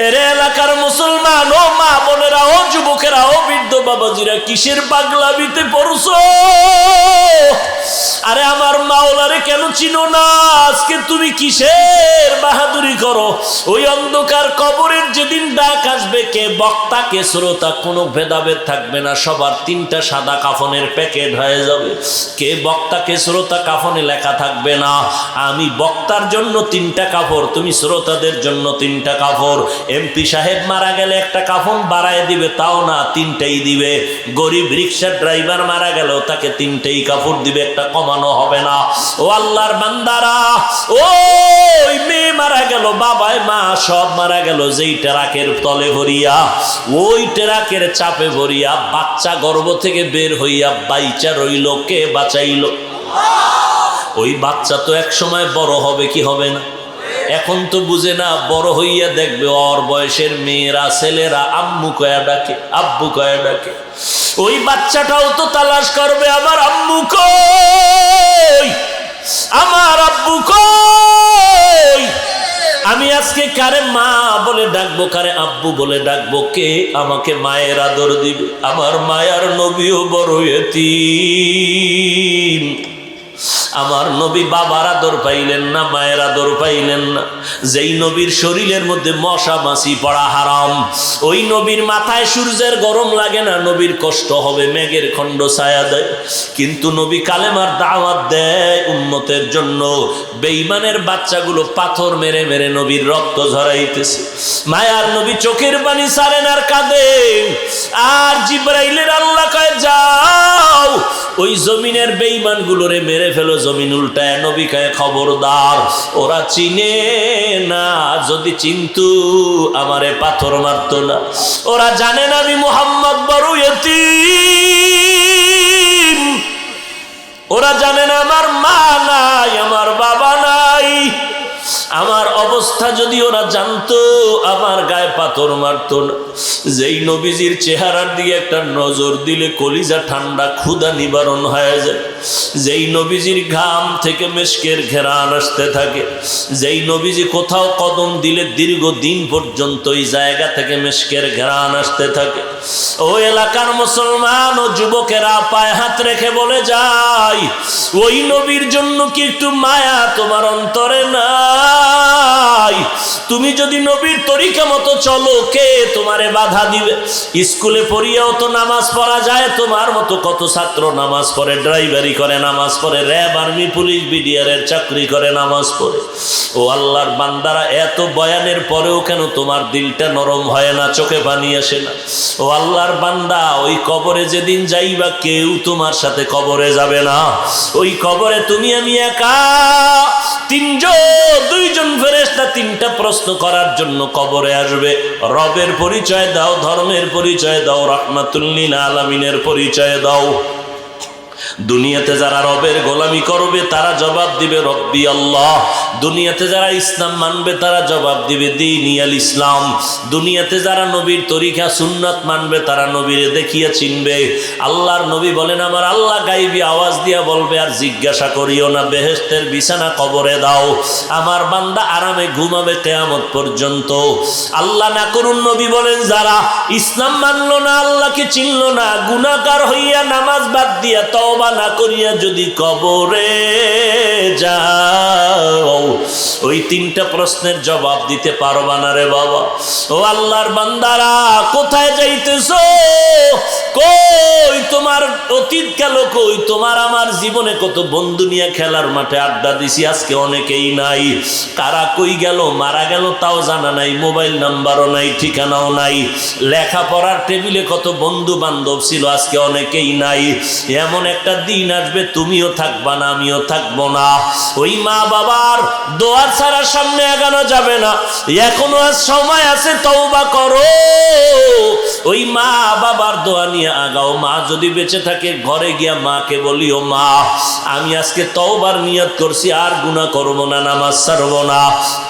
এরে এলাকার মুসলমান, ও মা বোনেরা, ও যুবকেরা, ও বৃদ্ধ বাবাজিরা, কিসের পাগলামিতে পড়ছো? আরে আমার মাওলারে কেন চিনো না? আজকে তুমি কিসের বাহাদুরি করো? ওই অন্ধকার কবরের যেদিন ডাক আসবে, কে বক্তা কে শ্রোতা কোনো ভেদাভেদ থাকবে না, সবার তিনটা সাদা কাফনের প্যাকেট হয়ে যাবে। কে বক্তা কে শ্রোতা কাফনে লেখা থাকবে না। আমি বক্তার জন্য তিনটা কাপড়, তুমি শ্রোতাদের জন্য তিনটা কাপড়। এমপি সাহেব মারা গেলে একটা কাফন বাড়ায় দিবে, তাও না, তিনটাই দিবে। গরিব রিক্সার ড্রাইভার মারা গেল, তাকে তিনটেই কাপড় দিবে, একটা কমানো হবে না। ও আল্লাহর বান্দারা, ওই মেয়ে মারা গেল, বাবায় মা সব মারা গেল, যেই ট্রাকের তলে ভরিয়া, ওই ট্রাকের চাপে ভরিয়া বাচ্চা গর্ভ থেকে বের হইয়া বাইচা রইল, কে বাঁচাইল? ওই বাচ্চা তো এক সময় বড় হবে, কি হবে না? এখন তো বুঝে না, বড় হইয়া দেখবে ওর বয়সের মেয়েরা ছেলেরা আম্মু কয়া ডাকে, আব্বু কয়া ডাকে। ওই বাচ্চাটাও তো তালাশ করবে, আমার আম্মু কই, আমার আব্বু কই। আমি আজকে কারে মা বলে ডাকবো, কারে আব্বু বলে ডাকবো? কে আমাকে মায়ের আদর দিবে? আমার মায়ার নবীও বড় এতিম। আমার নবী বাবার আদর পাইলেন না, মায়ের আদর পাইলেন না। যেই নবীর শরীরের মধ্যে মশা মাছি পড়া হারাম, ওই নবীর মাথায় সূর্যের গরম লাগে না, নবীর কষ্ট হবে, মেঘের খণ্ড ছায়া দেয়। কিন্তু নবী কালেমার দাওয়াত দেয় উম্মতের জন্য। বেঈমানের বাচ্চাগুলো পাথর মেরে মেরে নবীর রক্ত ঝরাইতেছে। মায়ার নবী চোখের পানি ছাড়েন আর কাঁদেন। আর জিবরাইলের আল্লাহ কয়, যাও ওই জমিনের বেঈমান গুলোরে মেরে ফেলো। জমিন উল্টায়, নবী কয়, খবরদার, ওরা চিনে না, যদি চিনতু আমারে পাথর মারত না। ওরা জানে না আমি মুহাম্মদ বড় এতিম। ওরা জানে না আমার মা নাই, আমার বাবা নাই। আমার অবস্থা যদি ওরা জানতো, আমার গায়ে পাথর মারত না। যেই নবীজির চেহারার দিকে একটা নজর দিলে কলিজা ঠান্ডা, ক্ষুধা নিবারণ হয়ে যায়। যেই নবীজির ঘাম থেকে মেশকের ঘেরান আসতে থাকে। যেই নবীজি কোথাও কদম দিলে দীর্ঘদিন পর্যন্ত ওই জায়গা থেকে মেশকের ঘেরান আসতে থাকে। ও এলাকার মুসলমান ও যুবকেরা, পায়ে হাত রেখে বলে যায়, ওই নবীর জন্য কি একটু মায়া তোমার অন্তরে নাই? তুমি যদি নবীর তরিকা মতো চলো, কে তোমারে বাধা দিবে? স্কুলে পড়িয়াও তো নামাজ পড়া যায়, তোমার মতো কত ছাত্র নামাজ পড়ে, ড্রাইভারি করে নামাজ পড়ে, র্যাব, আর্মি, পুলিশ, বিডিআরের চাকরি করে নামাজ পড়ে। ও আল্লাহর বান্দারা, এত বয়ানের পরেও কেন তোমার দিলটা নরম হয় না, চোখে পানি আসে না? ও আল্লাহর বান্দা, ওই কবরে যেদিন যাইবা, কেউ তোমার সাথে কবরে যাবে না। ওই কবরে তুমি আমি একা। দুইজন ফেরেশতা তিনটা প্রশ্ন করার জন্য কবরে আসবে। রবের পরিচয় দাও, ধর্মের পরিচয় দাও, রাহমাতুল লিল আলামিনের পরিচয় দাও। দুনিয়াতে যারা রবের গোলামি করবে তারা জবাব দিবে রব্বি আল্লাহ। দুনিয়াতে যারা ইসলাম মানবে তারা জবাব দিবে দীনিয়াল ইসলাম। দুনিয়াতে যারা নবীর তরিকা সুন্নাত মানবে তারা নবীরে দেখিয়ে চিনবে। আল্লাহর নবী বলেন, আমার আল্লাহ গাইবি আওয়াজ দিয়া বলবে, আর জিজ্ঞাসা করিও না, বেহেশতের বিছানা কবরে দাও, আমার বান্দা আরামে ঘুমাবে কিয়ামত পর্যন্ত। আল্লাহ না করুন, নবী বলেন, যারা ইসলাম মানলো না, আল্লাহকে চিনলো না, গুনাহগার হইয়া নামাজ বাদ দিয়া তওবা না করিয়া যদি কবরে যাও, ওই তিনটা প্রশ্নের জবাব দিতে পারবা না রে বাবা। ও আল্লাহর বান্দারা, কোথায় যাইতেছো? কই তোমার অতীত গেল? কই তোমার আমার জীবনে কত বন্ধু নিয়ে খেলার মাঠে আড্ডা দিছি, আজকে অনেকেই নাই। কারা কই গেল, মারা গেল তাও জানা নাই, মোবাইল নাম্বারও নাই, ঠিকানাও নাই। লেখাপড়ার টেবিলে কত বন্ধু বান্ধব ছিল, আজকে অনেকেই নাই। এমন একটা দিন আসবে, তুমিও থাকবা না, আমিও থাকবো না। ওই মা বাবার দোয়া ছাড়া সামনে আগানো যাবে না। এখনো আজ সময় আছে, তওবা করো। ওই মা বাবার দোয়া নিয়ে আগাও। মা যদি বেঁচে থাকে, ঘরে গিয়া মাকে বলিও, মা আমি আজকে তওবার নিয়ত করছি, আর গুনাহ করবো না, নামাজ ছাড়বো না।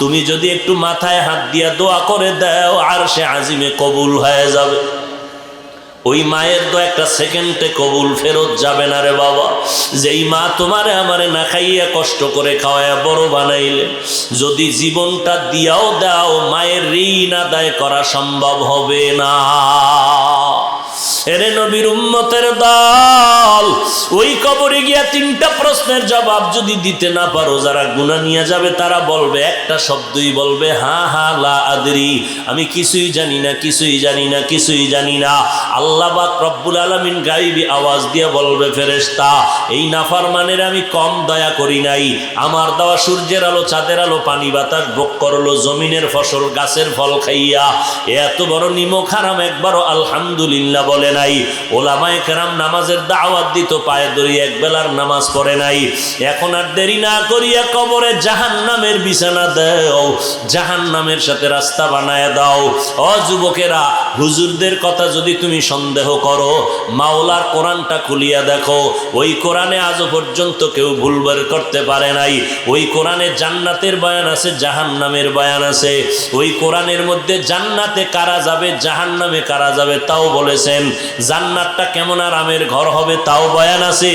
তুমি যদি একটু মাথায় হাত দিয়া দোয়া করে দাও, আরশে আজিমে কবুল হয়ে যাবে। ওই মায়ের তো একটা সেকেন্ডে কবুল ফেরত যাবে না রে বাবা। যেই মা তোমারে আমারে না খাইয়া কষ্ট করে খাওয়ায়া বড় বানাইলে, যদি জীবনটা দিয়াও দাও মায়ের ঋণ আদায় করা সম্ভব হবে না। এরে নবীর উম্মতের দল, ওই কবরে গিয়া তিনটা প্রশ্নের জবাব যদি দিতে না পারো, যারা গুনাহ নিয়ে যাবে তারা বলবে একটা শব্দই বলবে, হা হা লা আদরি, আমি কিছুই জানি না, কিছুই জানি না, কিছুই জানি না। আল্লাহ পাক রব্বুল আলামিন গায়বী আওয়াজ দিয়ে বলবে, ফেরেশতা এই নাফরমানের আমি কম দয়া করি নাই। আমার দেওয়া সূর্যের আলো, চাঁদের আলো, পানি বাতাস ভোগ করলো, জমিনের ফসল, গাছের ফল খাইয়া এত বড় নিমক হারাম একবারও আলহামদুলিল্লাহ বলে নাই। ওলামায়ে কেরাম নামাজের দাওয়াত দিত, পায়ে ধরিয়ে এক বেলার নামাজ পড়ে নাই। এখন আর দেরি না করিয়া কবরে জাহান্নামের বিছানা দাও, জাহান্নামের সাথে রাস্তা বানায় দাও। ও যুবকেরা, হুজুরদের কথা যদি তুমি সন্দেহ করো, মাওলার কোরআনটা খুলিয়া দেখো। ওই কোরআনে আজও পর্যন্ত কেউ ভুল বের করতে পারে নাই। ওই কোরআনে জান্নাতের বয়ান আছে, জাহান্নামের বয়ান আছে। ওই কোরআনের মধ্যে জান্নাতে কারা যাবে, জাহান্নামে কারা যাবে তাও বলেছেন। জান্নাতটা কেমন আরামের ঘর হবে তাও বয়ান আছে,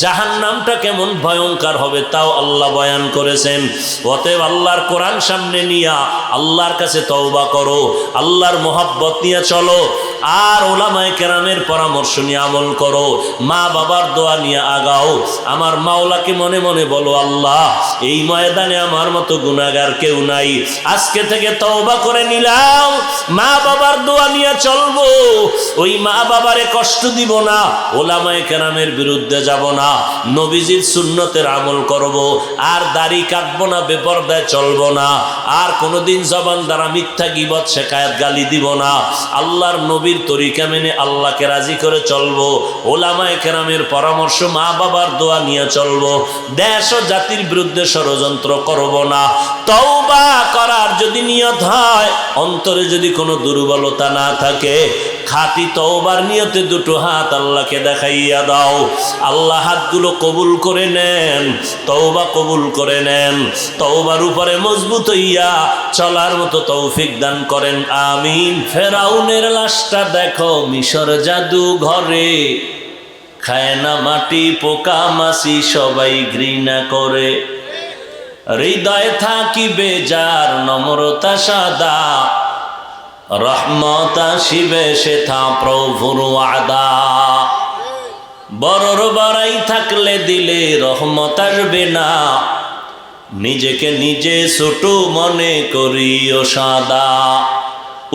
জাহান্নামটা কেমন ভয়ঙ্কর হবে তাও আল্লাহ বয়ান করেছেন। অতএব আল্লাহর কোরআন সামনে নিয়া আল্লাহর কাছে তওবা করো, আল্লাহর মোহাব্বত নিয়ে চলো, আর ওলামায়ে কেরামের পরামর্শ নিয়ে আমল করো, মা বাবার দোয়া নিয়ে আগাও। আমার মাওলাকে মনে মনে বলো, আল্লাহ এই ময়দানে আমার মতো গুনাহগার কেউ নাই, আজকে থেকে তওবা করে নিলাম, মা বাবার দোয়া নিয়ে চলবো, ওই মা বাবারে কষ্ট দিব না, ওলামায়ে কেরামের বিরুদ্ধে যাব না, নবীজির সুন্নতের আমল করব, আর দাড়ি কাটবো না, বেপরদায় চলবো না, আর কোনোদিন জবান দ্বারা মিথ্যা গীবত শেখায়াত গালি দিব না, আল্লাহর নবীর তরিকা মেনে আল্লাহকে রাজি করে চলবো, ওলামায়ে কেরামের পরামর্শ, মা বাবার দোয়া নিয়ে চলবো, দেশ ও জাতির বিরুদ্ধে ষড়যন্ত্র করব না। তওবা করার যদি নিয়ত হয়, অন্তরে যদি কোনো দুর্বলতা না থাকে, খাঁটি তওবার নিয়তে দুটো হাত আল্লাহকে দেখাইয়া দাও। আল্লাহ হাতগুলো কবুল করে নেন, তওবা কবুল করে নেন, তওবার উপরে মজবুত হইয়া চলার মতো তৌফিক দান করেন, আমিন। ফেরাউনের লাশটা দেখো মিশর জাদু ঘরে, খায় না মাটি পোকা মাছি সবাই ঘৃণা করে, হৃদয় থাকিবে যার নম্রতা সাদা, রহমত আসিবে সেথা প্রভুর ওয়াদা। বড়র বড়াই থাকলে দিলে রহমত আসবে না, নিজেকে নিজে ছোট মনে করিও সাদা।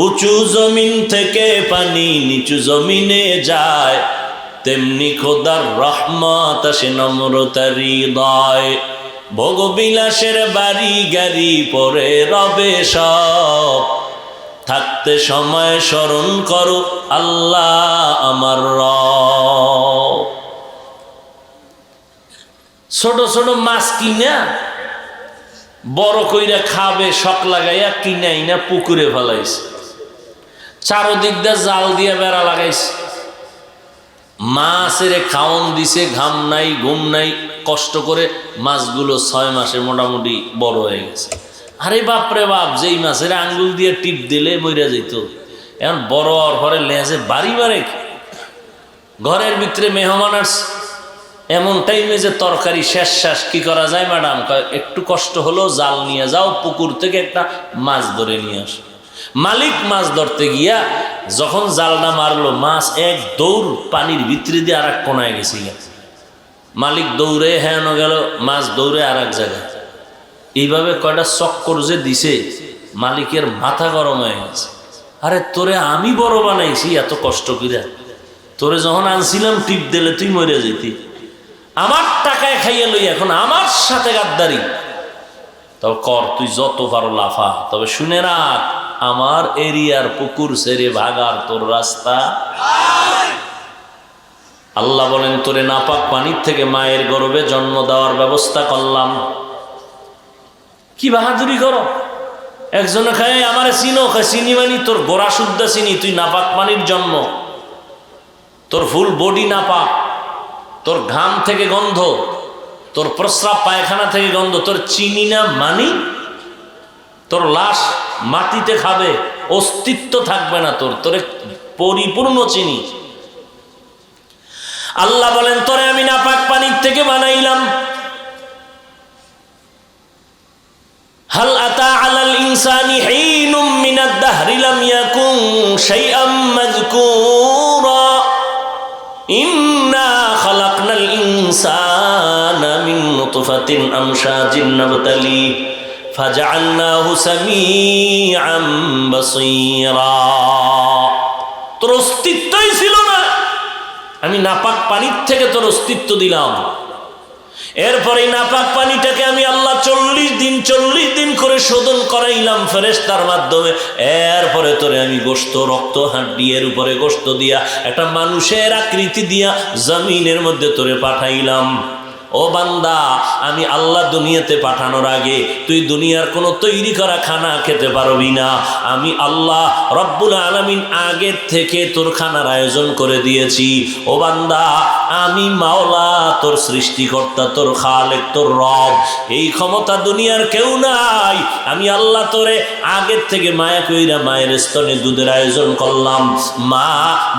উঁচু জমিন থেকে পানি নিচু জমিনে যায়, তেমনি খোদার রহমত আসে নম্রতার হৃদয়। ভোগবিলাসের বাড়ি গাড়ি পরে রবে সব, থাকতে সময় স্মরণ করো আল্লাহ আমার রব। ছোট ছোট মাছ কিনা বড় কইরা খাবে শখ লাগাইয়া কিনাই না পুকুরে ফেলাইছে, চারোদিক দিয়ে জাল দিয়ে বেড়া লাগাইছে, মাছের খাওয়ন দিছে, ঘাম নাই ঘুম নাই, কষ্ট করে মাছগুলো 6 মাসে মোটামুটি বড় হয়ে গেছে। আরে বাপরে বাপ, যেই মাছের আঙ্গুল দিয়ে টিপ দিলে মইরা যেত, এখন বড় হওয়ার পরে লেজে বাড়ি বাড়ে। ঘরের ভিতরে মেহমান আসছে, এমন টাইমে যে তরকারি শেষ কি করা যায় ম্যাডাম, একটু কষ্ট হলো জাল নিয়ে যাও, পুকুর থেকে একটা মাছ ধরে নিয়ে আস। মালিক মাছ ধরতে গিয়া যখন জালটা মারলো, মাছ এক দৌড় পানির ভিতরে দিয়ে আর এক কোনায় গেছে। মালিক দৌড়ে হেন গেল, মাছ দৌড়ে আর এক জায়গায়। এইভাবে কয়টা চক্কর যে দিছে, মালিকের মাথা গরম হয়ে গেছে। আরে তোরে আমি বড় বানাইছি এত কষ্ট করে, তোরে যখন আনছিলাম টিপ দিলে তুই মরে যেতি, আমার টাকায় খাইয়ে লই, এখন আমার সাথে গাদ্দারি। তবে কর, তুই যত পারো লাফা, তবে শুনে রাখ, আমার এরিয়ার পুকুর ছেড়ে ভাগার তোর রাস্তা। আল্লাহ বলেন, তোরে নাপাক পানির থেকে মায়ের গর্ভে জন্ম দেওয়ার ব্যবস্থা করলাম। কি বাহাদুরি করো, একজনে খায় আমারে চিনো, চিনি মানি তোর গোড়া শুদ্ধ চিনি, তুই নাপাক পানির জন্ম, তোর ফুল বডি নাপাক, তোর ঘাম থেকে গন্ধ, তোর প্রস্রাব পায়খানা থেকে গন্ধ, তোর চিনি না মানি, তোর লাশ মাটিতে খাবে, অস্তিত্ব থাকবে না তোর, তোরে পরিপূর্ণ চিনি, আল্লাহ বলেন তোরে আমি নাপাক পানির থেকে বানাইলাম। হাল আতা আলাল ইনসানি হিনুম মিনাদ দাহরি লাম ইয়াকুন শাইআম মাযকুরা ইন্না খালাকনাল ইনসানা মিন নুতফাতিন আমশাজিন নাবতালি ফাজআলনাহু সামিআম বাসীরা। তোর অস্তিত্বই ছিল না, আমি নাপাক পানির থেকে তোর অস্তিত্ব দিলাম। এরপরে নাপাক পানিটাকে আমি আল্লাহ 40 দিন করে শোধন করাইলাম ফেরেশতার মাধ্যমে। এরপরে তোরে আমি গোশত রক্ত হাড্ডি এর উপরে গোশত দিয়া একটা মানুষের আকৃতি দিয়া জমিনের মধ্যে তোরে পাঠাইলাম। ও বান্দা, আমি আল্লাহ দুনিয়াতে পাঠানোর আগে তুই দুনিয়ার কোনো তৈরি করা খানা খেতে পারবি না। আমি আল্লাহ রব্বুল আলামিন আগের থেকে তোর খানার আয়োজন করে দিয়েছি। ও বান্দা, আমি মাওলা তোর সৃষ্টিকর্তা, তোর খালেক, তোর রব। এই ক্ষমতা দুনিয়ার কেউ নাই। আমি আল্লাহ তোরে আগের থেকে মায়া কইরা মায়ের স্তনে দুধের আয়োজন করলাম। মা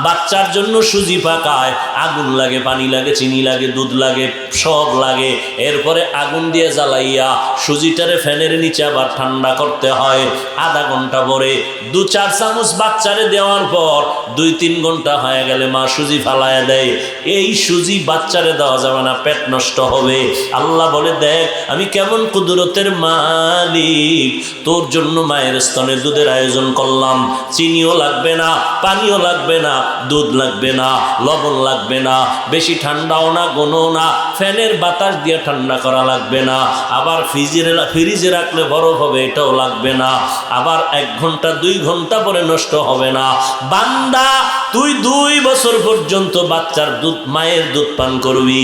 বাচ্চার জন্য সুজি পাকায়, আগুন লাগে, পানি লাগে, চিনি লাগে, দুধ লাগে, সব লাগে। এরপরে আগুন দিয়ে জ্বালাইয়া সুজিটারে ফ্যানের নিচে আবার ঠান্ডা করতে হয়। আধা ঘন্টা পরে 2-4 চামচ বাচ্চারে দেওয়ার পর 2-3 ঘন্টা হয়ে গেলে মা সুজি ফালায়া দেয়। এই সুজি বাচ্চারে দেওয়া যাবে না, পেট নষ্ট হবে। আল্লাহ বলে, দেখ আমি কেমন কুদরতের মালিক, তোর জন্য মায়ের স্তনে দুধের আয়োজন করলাম। চিনিও লাগবে না, পানিও লাগবে না, দুধ লাগবে না, লবণ লাগবে না, বেশি ঠান্ডাও না, ঘনও না, ফ্যানের বাতাস দিয়ে ঠান্ডা করা লাগবে না, আবার ফ্রিজে রাখলে বরফ হবে এটাও লাগবে না, আবার 1 ঘন্টা 2 ঘন্টা পরে নষ্ট হবে না। বান্দা, তুই 2 বছর পর্যন্ত বাচ্চার দুধ, মায়ের দুধ পান করবি,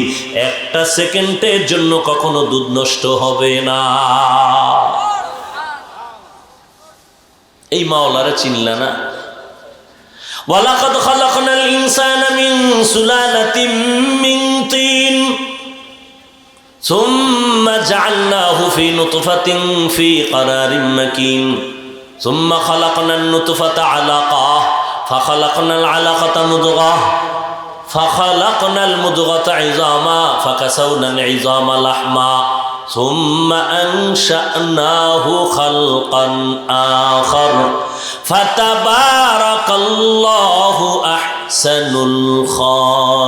1 সেকেন্ডের জন্য কখনো দুধ নষ্ট হবে না। এই মাওলারে চিনলা না? ওয়ালাকাদ খালাকনাল ইনসানা মিন সুলালাতিন মিন তিন ثم جعلناه في نطفة في قرار مكين ثم خلقنا النطفة علقة فخلقنا العلقة مضغة فخلقنا المضغة عظاما فكسونا العظام لحما ثم أنشأناه خلقا آخر فتبارك الله أحسن الخالقين।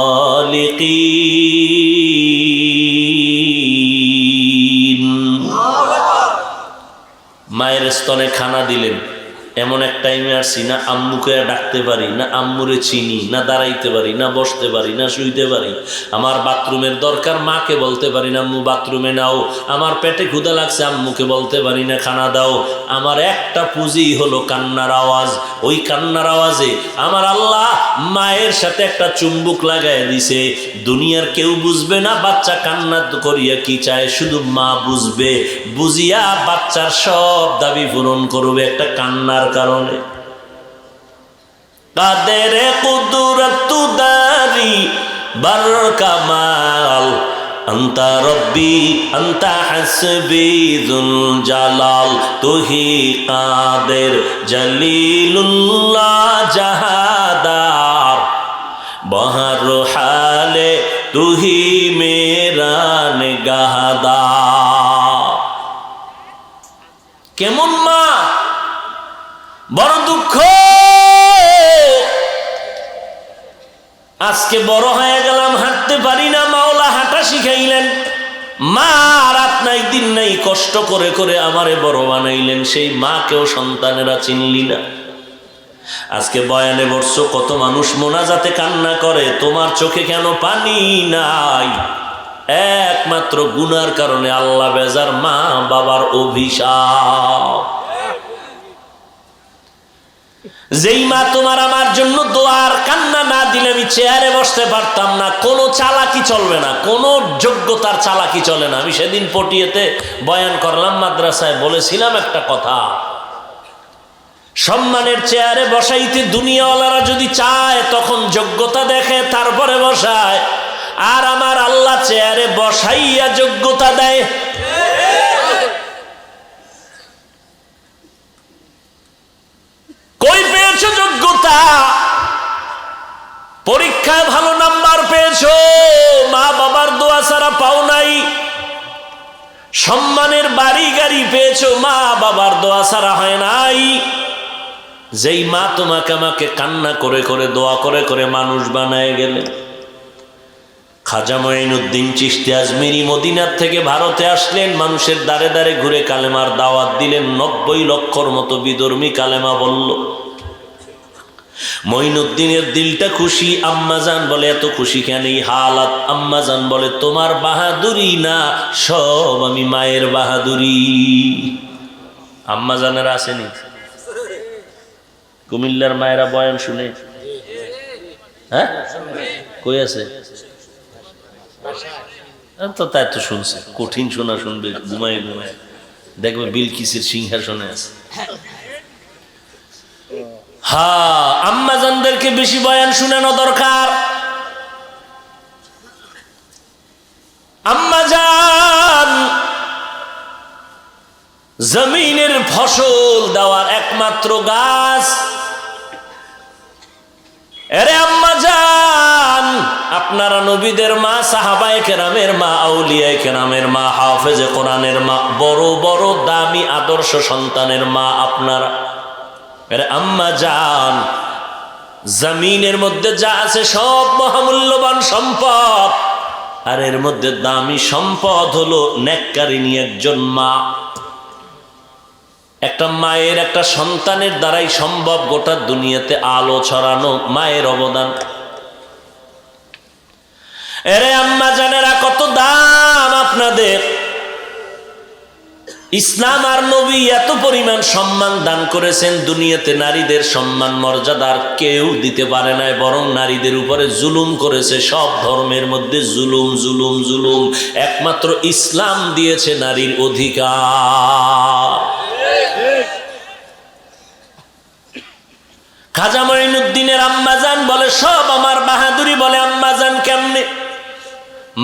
মায়ের স্তনে খানা দিলেন, এমন এক টাইমে আসছি না আম্মুকে ডাকতে পারি, না আম্মুরে চিনি, না দাঁড়াইতে পারি, না বসতে পারি, না শুইতে পারি। আমার বাথরুমের দরকার, মাকে বলতে পারি না আম্মু বাথরুমে নাও। আমার পেটে ক্ষুধা লাগছে, আম্মুকে বলতে পারি না খানা দাও। আমার একটা পুঁজি হলো কান্নার আওয়াজ। ওই কান্নার আওয়াজে আমার আল্লাহ মায়ের সাথে একটা চুম্বুক লাগাই দিছে। দুনিয়ার কেউ বুঝবে না বাচ্চা কান্না করিয়া কি চায়, শুধু মা বুঝবে। বুঝিয়া বাচ্চার সব দাবি পূরণ করবে একটা কান্নার কারণে। কাদের কুদরত দারি বার কামাল আন্তা রব্বি আন্তা হাসবি যুল জালাল তুহি কাদের জলিলুল্লাহ জাহাদার বহর হালে তুহি মেরা নিগাহদার। কেমন মা, বড় দুঃখ। আজকে বড় হয়ে গেলাম, হাঁটতে পারি না, মাওলা হাঁটা শিখাইলেন। মা রাত নাই দিন নাই কষ্ট করে করে আমারে বড় বানাইলেন। সেই মাকেও সন্তানেরা চিনলি না। আজকে বয়ানে বসছো, কত মানুষ মোনাজাতে কান্না করে, তোমার চোখে কেন পানি নাই? একমাত্র গুনার কারণে আল্লাহ বেজার, মা বাবার অভিশাপ। যেই মা তোমার আমার জন্য দোয়ার কান্না না দিলে আমি চেয়ারে বসতে পারতাম না। কোনো চালাকি চলবে না, কোনো যোগ্যতার চালাকি চলে না। আমি সেদিন পটিয়াতে বয়ান করলাম, মাদ্রাসায় বলেছিলাম একটা কথা, সম্মানের চেয়ারে বসাইতে দুনিয়াওয়ালারা যদি চায় তখন যোগ্যতা দেখে তারপরে বসায়, আর আমার আল্লাহ চেয়ারে বসাইয়া যোগ্যতা দেয়। কই পেয়েছো যোগ্যতা? পরীক্ষায় ভালো নাম্বার পেয়েছো, ছাড়া পাও নাই, সম্মানের বাড়ি গাড়ি পেয়েছো মা বাবার দোয়া ছাড়া হয় নাই। যেই মা তোমাকে আমাকে কান্না করে করে দোয়া করে করে মানুষ বানায় গেলে। খাজা মঈনুদ্দিন চিশতি আজমিরি মদিনার থেকে ভারতে আসলেন, মানুষের দ্বারে দ্বারে ঘুরে কালেমার দাওয়াত দিলেন। 90 লক্ষর মতো বিধর্মী কালেমা বলল। মঈনুদ্দিনের দিলটা খুশি। আম্মাজান বলে এত খুশি কেন এই হালাত? আম্মাজান বলে তোমার বাহাদুরি না, সব আমি মায়ের বাহাদুরি। আম্মাজানের আসেনি? কুমিল্লার মায়েরা বয়ান শুনে? হ্যাঁ, কই আছে? তো তাই তো শুনছে, কঠিন শোনা শুনবে ঘুমায় ঘুমায়, দেখবে বিলকিসের সিংহাসনে আছে। হ্যাঁ, আম্মাজানদেরকে বেশি বয়ান শুনানো দরকার। আম্মাজান জমিনের ফসল দেওয়ার একমাত্র গাছ। আরে আম্মাজান, আপনারা নবীদের মা, সাহাবায়ে কেরামের মা, আউলিয়ায়ে কেরামের মা, হাফেজে কোরআনের মা, বড় বড় দামি আদর্শ সন্তানের মা আপনারা। আরে আম্মাজান, জমিনের মধ্যে যা আছে সব মহামূল্যবান সম্পদ, আর এর মধ্যে দামি সম্পদ হলো নেককারিনী একজন মা। একটা মায়ের, একটা সন্তানের দ্বারাই সম্ভব গোটা দুনিয়াতে আলো ছড়ানো, মায়ের অবদান। এরে আম্মাজানেরা, কত দাম আপনাদের! ইসলাম আর নবী এত পরিমাণ সম্মান দান করেছেন, দুনিয়াতে নারীদের সম্মান মর্যাদার কেউ দিতে পারে নাই, বরং নারীদের উপরে জুলুম করেছে। সব ধর্মের মধ্যে জুলুম জুলুম জুলুম, একমাত্র ইসলাম দিয়েছে নারীর অধিকার। খাজা মঈনুদ্দিনের আম্মাজান বলে সব আমার বাহাদুরি। বলে আম্মাজান কেমনে?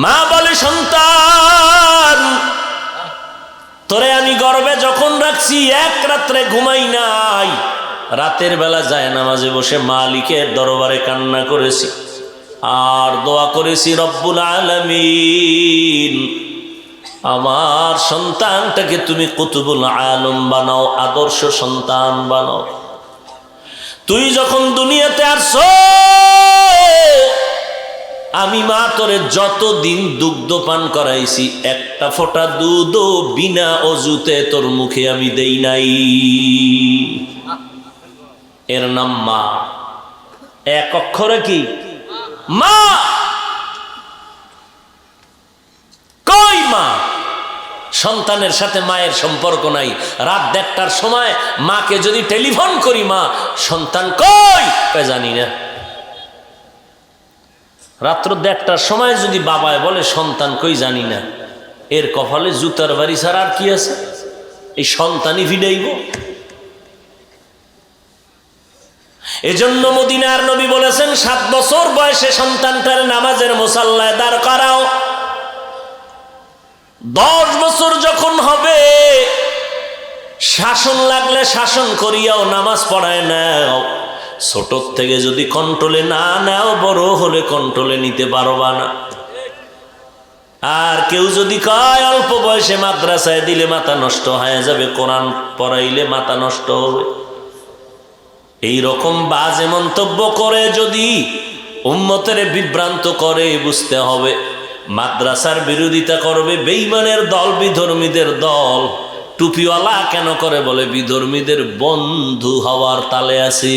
মা বলে সন্তান, তোরে আমি গর্বে যখন রাখছি এক রাত্রে ঘুমাই নাই, রাতের বেলা যায় নামাজে বসে মালিকের দরবারে কান্না করেছি আর দোয়া করেছি, রব্বুল আলামিন আমার সন্তানটাকে তুমি কুতুবুল আলম বানাও, আদর্শ সন্তান বানাও। তুই যখন দুনিয়াতে আসছো, আমি মা তোরে যতদিন দুগ্ধ পান করাইছি, একটা ফোঁটা দুধও বিনা অজুতে তোর মুখে আমি দেই নাই। এর নাম মা। এক অক্ষরে কি? মা। কই মা? সন্তানের সাথে মায়ের সম্পর্ক নাই। রাত 1টার সময় মাকে যদি টেলিফোন করি, মা সন্তান কই, জানি না। রাত্র 1টার সময় যদি বাবায় বলে সন্তান কই, জানি না, এর কপালে জুতার বাড়ি ছাড়া আর কি আছে? এই সন্তানই ভিড়াইব। এজন্য মদিনার নবী বলেছেন, 7 বছর বয়সে সন্তানটার নামাজের মুসাল্লায় দাঁড় করাও। 10 বছর যখন হবে, শাসন লাগলে শাসন করিয়াও নামাজ পড়ায় নাও। ছোট থেকে যদি কন্ট্রোলে না নাও, বড় হলে কন্ট্রোলে নিতে পারবা না। আর কেউ যদি কয় অল্প বয়সে মাদ্রাসায় দিলে মাথা নষ্ট হয়ে যাবে, কোরআন পড়াইলে মাথা নষ্ট হবে, এই রকম বাজে মন্তব্য করে যদি উম্মতের বিভ্রান্ত করে, বুঝতে হবে মাদ্রাসার বিরোধিতা করবে বেঈমানের দল, বিধর্মীদের দল। টুপিওয়ালা কেন করে? বলে বিধর্মীদের বন্ধু হওয়ার তালে আছে।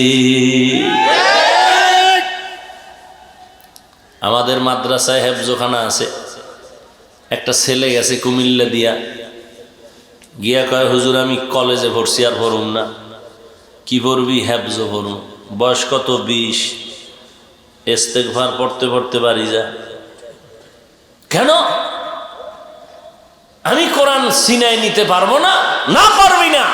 আমাদের মাদ্রাসায় হেফজোখানা আছে। একটা ছেলে গেছে কুমিল্লা দিয়া, গিয়া কয় হুজুর আমি কলেজে পড়ছি, আর পড়ুম না। কি পড়বি? হেফজো পড়ুম। বয়স কত? 20। ইস্তেগফার পড়তে পড়তে বাড়ি যা। কেন? আমি কোরআন সিনায় নিতে পারবো না? না, পারবি না।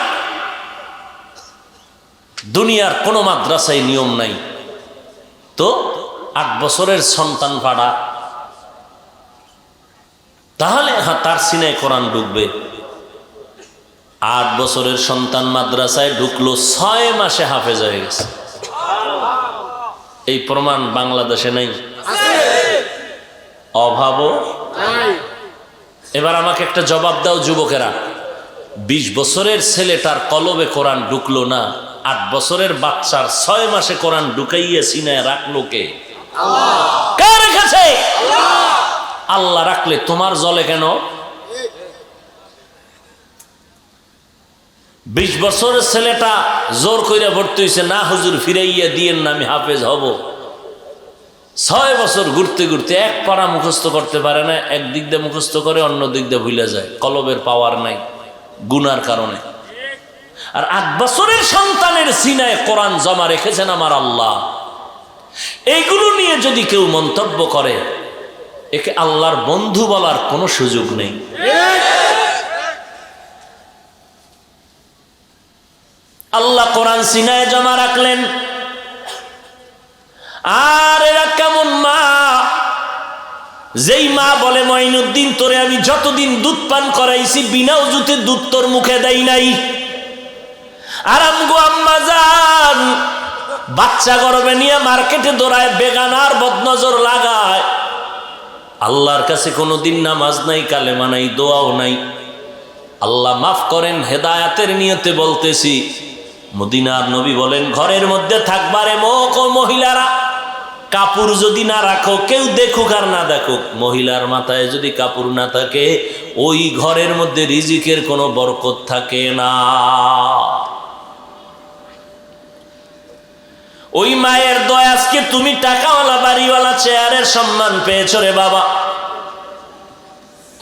দুনিয়ার কোনো মাদ্রাসায় নিয়ম নাই তো 8 বছরের সন্তান পাড়া, তাহলে তার সিনায় কোরআন ঢুকবে। 8 বছরের সন্তান মাদ্রাসায় ঢুকলো, 6 মাসে হাফেজ হয়ে গেছে। এই প্রমাণ বাংলাদেশে নাই, অভাবও এবার আমাকে একটা জবাব দাও যুবকেরা, 20 বছরের ছেলেটার কলবে কোরআন ঢুকলো না, 8 বছরের বাচ্চার 6 মাসে কোরআন ঢুকাইয়া সিনায় রাখলো কে? কে রেখেছে? আল্লাহ রাখলে তোমার জ্বলে কেন? 20 বছরের ছেলেটা জোর কইরা ভর্তি হয়েছে, না হুজুর ফিরাইয়া দিয়েন না, আমি হাফেজ হব। 6 বছর ঘুরতে ঘুরতে এক পারা মুখস্থ করতে পারে না, একদিক দিয়ে মুখস্থ করে অন্য দিক দিয়ে ভুলে যায়, কলবের পাওয়ার নাই গুনার কারণে। আর 8 বছরের সন্তানের সিনায় কোরআন জমা রেখেছেন আমার আল্লাহ। এইগুলো নিয়ে যদি কেউ মন্তব্য করে, একে আল্লাহর বন্ধু বলার কোনো সুযোগ নেই। আল্লাহ কোরআন সিনায় জমা রাখলেন। আর এরা কেমন মা, যেই মা বলে মঈনুদ্দিন তোরে আমি যতদিন দুধ পান করাইছি বিনা উজুতে দুধ তোর মুখে দেই নাই। আর আমগো আম্মা জান বাচ্চা গর্ভে নিয়ে মার্কেটে দৌড়ায়, বেগানার বদনজর লাগায়। আল্লাহর কাছে কোনোদিন নামাজ নাই, কালেমা নাই, দোয়াও নাই। আল্লাহ মাফ করেন, হেদায়াতের নিয়তে বলতেছি। মদিনার নবী বলেন, ঘরের মধ্যে থাকবারে মহিলারা কাপড় যদি না রাখো, কেউ দেখুক আর না দেখুক, মহিলার মাথায় যদি কাপড় না থাকে, ওই ঘরের মধ্যে রিজিকের কোনো বরকত থাকে না। ওই মায়ের দয়া আজকে তুমি টাকাওয়ালা বাড়িওয়ালা চেয়ারের সম্মান পেয়েছো রে বাবা।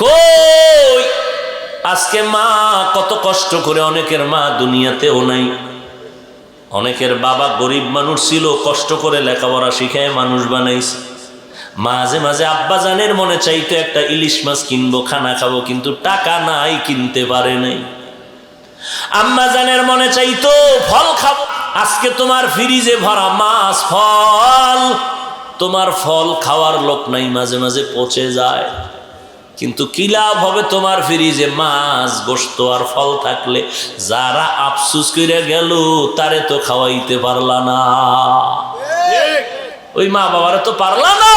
কই আজকে মা কত কষ্ট করে, অনেকের মা দুনিয়াতেও নাই, অনেকের বাবা গরিব মানুষ ছিল, কষ্ট করে লেখাপড়া শিখায় মানুষ বানাইছে। মাঝে মাঝে আব্বা জানের মনে চাইতো একটা ইলিশ মাছ কিনবো, খানা খাবো, কিন্তু টাকা নাই, কিনতে পারে নাই। আম্মা জানের মনে চাইতো ফল খাবো, আজকে তোমার ফ্রিজে ভরা মাছ ফল, তোমার ফল খাওয়ার লোক নাই, মাঝে মাঝে পচে যায়। কিন্তু কি লাভ হবে তোমার ফ্রিজে মাছ গোশত আর ফল থাকলে? যারা আফসুস করে গেল তারে তো খাওয়াইতে পারলা না, ওই মা বাবারে তো পারলা না।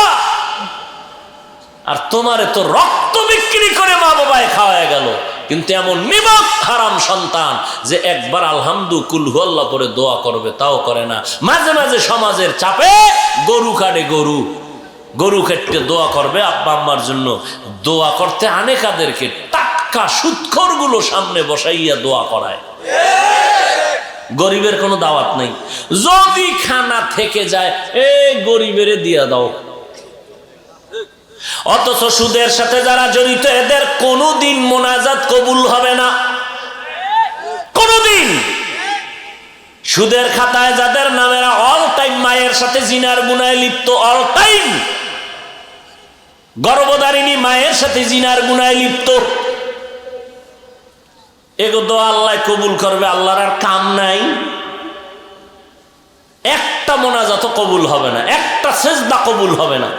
আর তোমারে তো রক্ত বিক্রি করে মা বাবায় খাওয়ায় গেল। কিন্তু এমন নিমক হারাম সন্তান যে একবার আলহামদুলিল্লাহ কুল হুয়াল্লাহ পরে দোয়া করবে তাও করে না। মাঝে মাঝে সমাজের চাপে গরু কাটে, গরু কেটে দোয়া করবে আব্বা আম্মার জন্য। দোয়া করতে আনে কাদেরকে? টাটকা সুদখোর গুলো সামনে বসাইয়া দোয়া করায়। গরিবের কোনো দাওয়াত নাই। যদি খানা থেকে যায়, গরিবের দিয়া দাও। অথচ সুদের সাথে যারা জড়িত, এদের কোনোদিন মোনাজাত কবুল হবে না, কোনোদিন। সুদের খাতায় যাদের নামেরা অল টাইম মায়ের সাথে জিনার গুনায় লিপ্ত, অল টাইম গর্ভধারিণী মায়ের সাথে জিনার গুনায় লিপ্ত, এগো তো আল্লাহ কবুল করবে? আল্লাহর আর কাম নাই। একটা মোনাজাত কবুল হবে না, একটা সেজদা কবুল হবে না।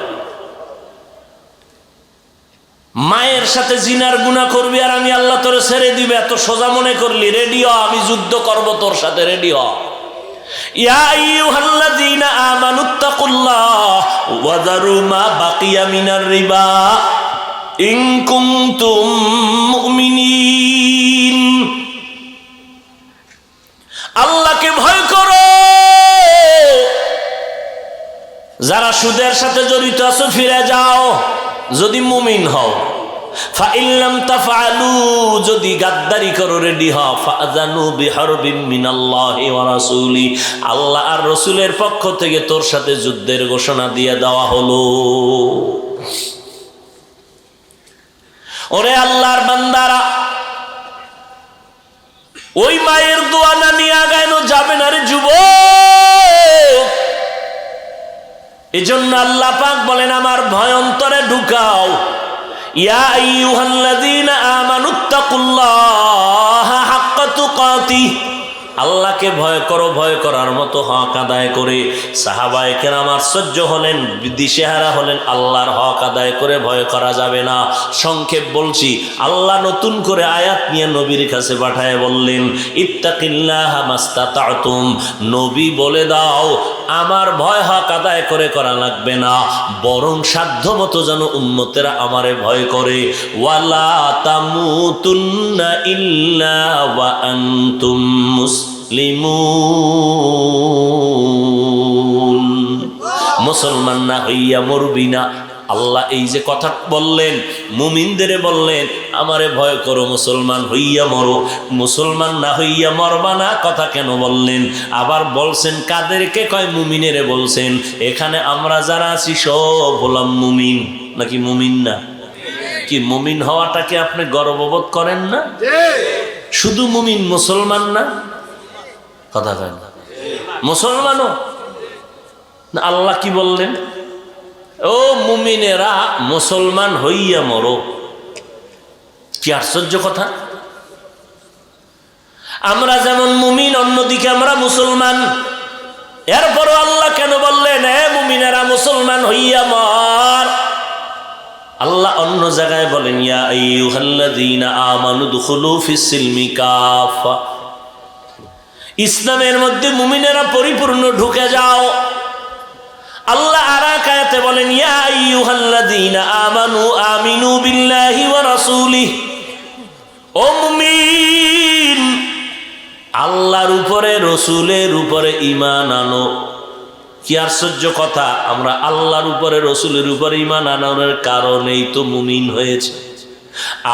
মায়ের সাথে জিনার গুনাহ করবি আর আমি আল্লাহ তোরে ছেড়ে দিবে, এত সোজা মনে করলি? রেডি হ, আমি যুদ্ধ করব তোর সাথে, রেডি হ। ইয়া আইয়ুহাল্লাযীনা আমানুত্তাকুল্লাহ ওয়া যারু মা বাকিয়া মিনার রিবা ইন কুনতুম মুমিনিন। আল্লাহকে ভয় করো, যারা সুদের সাথে জড়িত আছো ফিরে যাও, যদি মুমিন হও। ফাইল্লাম তাফআলু, যদি গাদ্দারি করো রেডি হও। ফাযানু বিহারবিম মিনাল্লাহি ওয়া রাসূলি, আল্লাহ আর রাসূলের পক্ষ থেকে তোর সাথে যুদ্ধের ঘোষণা দিয়ে দেওয়া হলো। ওরে আল্লাহর বান্দারা, ওই মায়ের দোয়া না নিয়ে আগানো যাবে না রে যুবক। এজন্য আল্লাহ পাক বলেন, আমার ভয় অন্তরে ঢুকাও। ইয়া আইয়ুহাল্লাযীনা আমানুত্তাকুল্লাহা হাক্কা তুকাতিহ, আল্লাহকে ভয় করো, ভয় করার মতো হক আদায় করে। সাহাবায়ে কেরাম আশ্চর্য হলেন, দিশেহারা হলেন, আল্লাহর হক আদায় করে ভয় করা যাবে না। সংক্ষেপ বলছি, আল্লাহ নতুন করে আয়াত নিয়ে নবীর কাছে পাঠায় বললেন, ইত্তাকিল্লাহা মাস্তাতাতুম, নবী বলে দাও আমার ভয় হক আদায় করে করা লাগবে না, বরং সাধ্য মতো যেন উম্মতেরা আমারে ভয় করে। ওয়ালা তামুতুন্না ইল্লা ওয়া আনতুম মুসলিমুন। মুসলমান না হইয়া মরবি না। আল্লাহ এই যে কথা বললেন, মুমিনদের বললেন আমারে ভয় করো, মুসলমান হইয়া মরো। মুসলমান না হইয়া মরবা না কথা কেন বললেন? আবার বলছেন কাদেরকে? কয় মুমিনেরে বলছেন। এখানে আমরা যারা আছি সব হলাম মুমিন, নাকি মুমিন না? কি মুমিন হওয়াটাকে আপনি গর্ববোধ করেন না? শুধু মুমিন, মুসলমান না? কথা কয় না? মুসলমানও না। আল্লাহ কি বললেন? ও মুমিনেরা মুসলমান হইয়া মরো। কি আশ্চর্য কথা! আমরা যেমন মুমিন, অন্যদিকে আমরা মুসলমান। এরপরও আল্লাহ কেন বললেন হে মুমিনেরা মুসলমান হইয়া মর? আল্লাহ অন্য জায়গায় বলেন ইয়া আইয়ুহাল্লাযীনা আমানু দুখুলু ফিস সিলমি কাফা, ইসলামের মধ্যে মুমিনেরা পরিপূর্ণ ঢুকে যাও। আল্লাহ আর এক আয়াতে বলেন ইয়া আইয়ুহাল্লাযীনা আমানু আমিনু বিল্লাহি ওয়া রাসূলিহি, ও মুমিন আল্লাহর উপরে রসুলের উপরে ঈমান আনো। কি আশ্চর্য কথা! আমরা আল্লাহর উপরে রসুলের উপরে ঈমান আনার কারণেই তো মুমিন হয়েছে।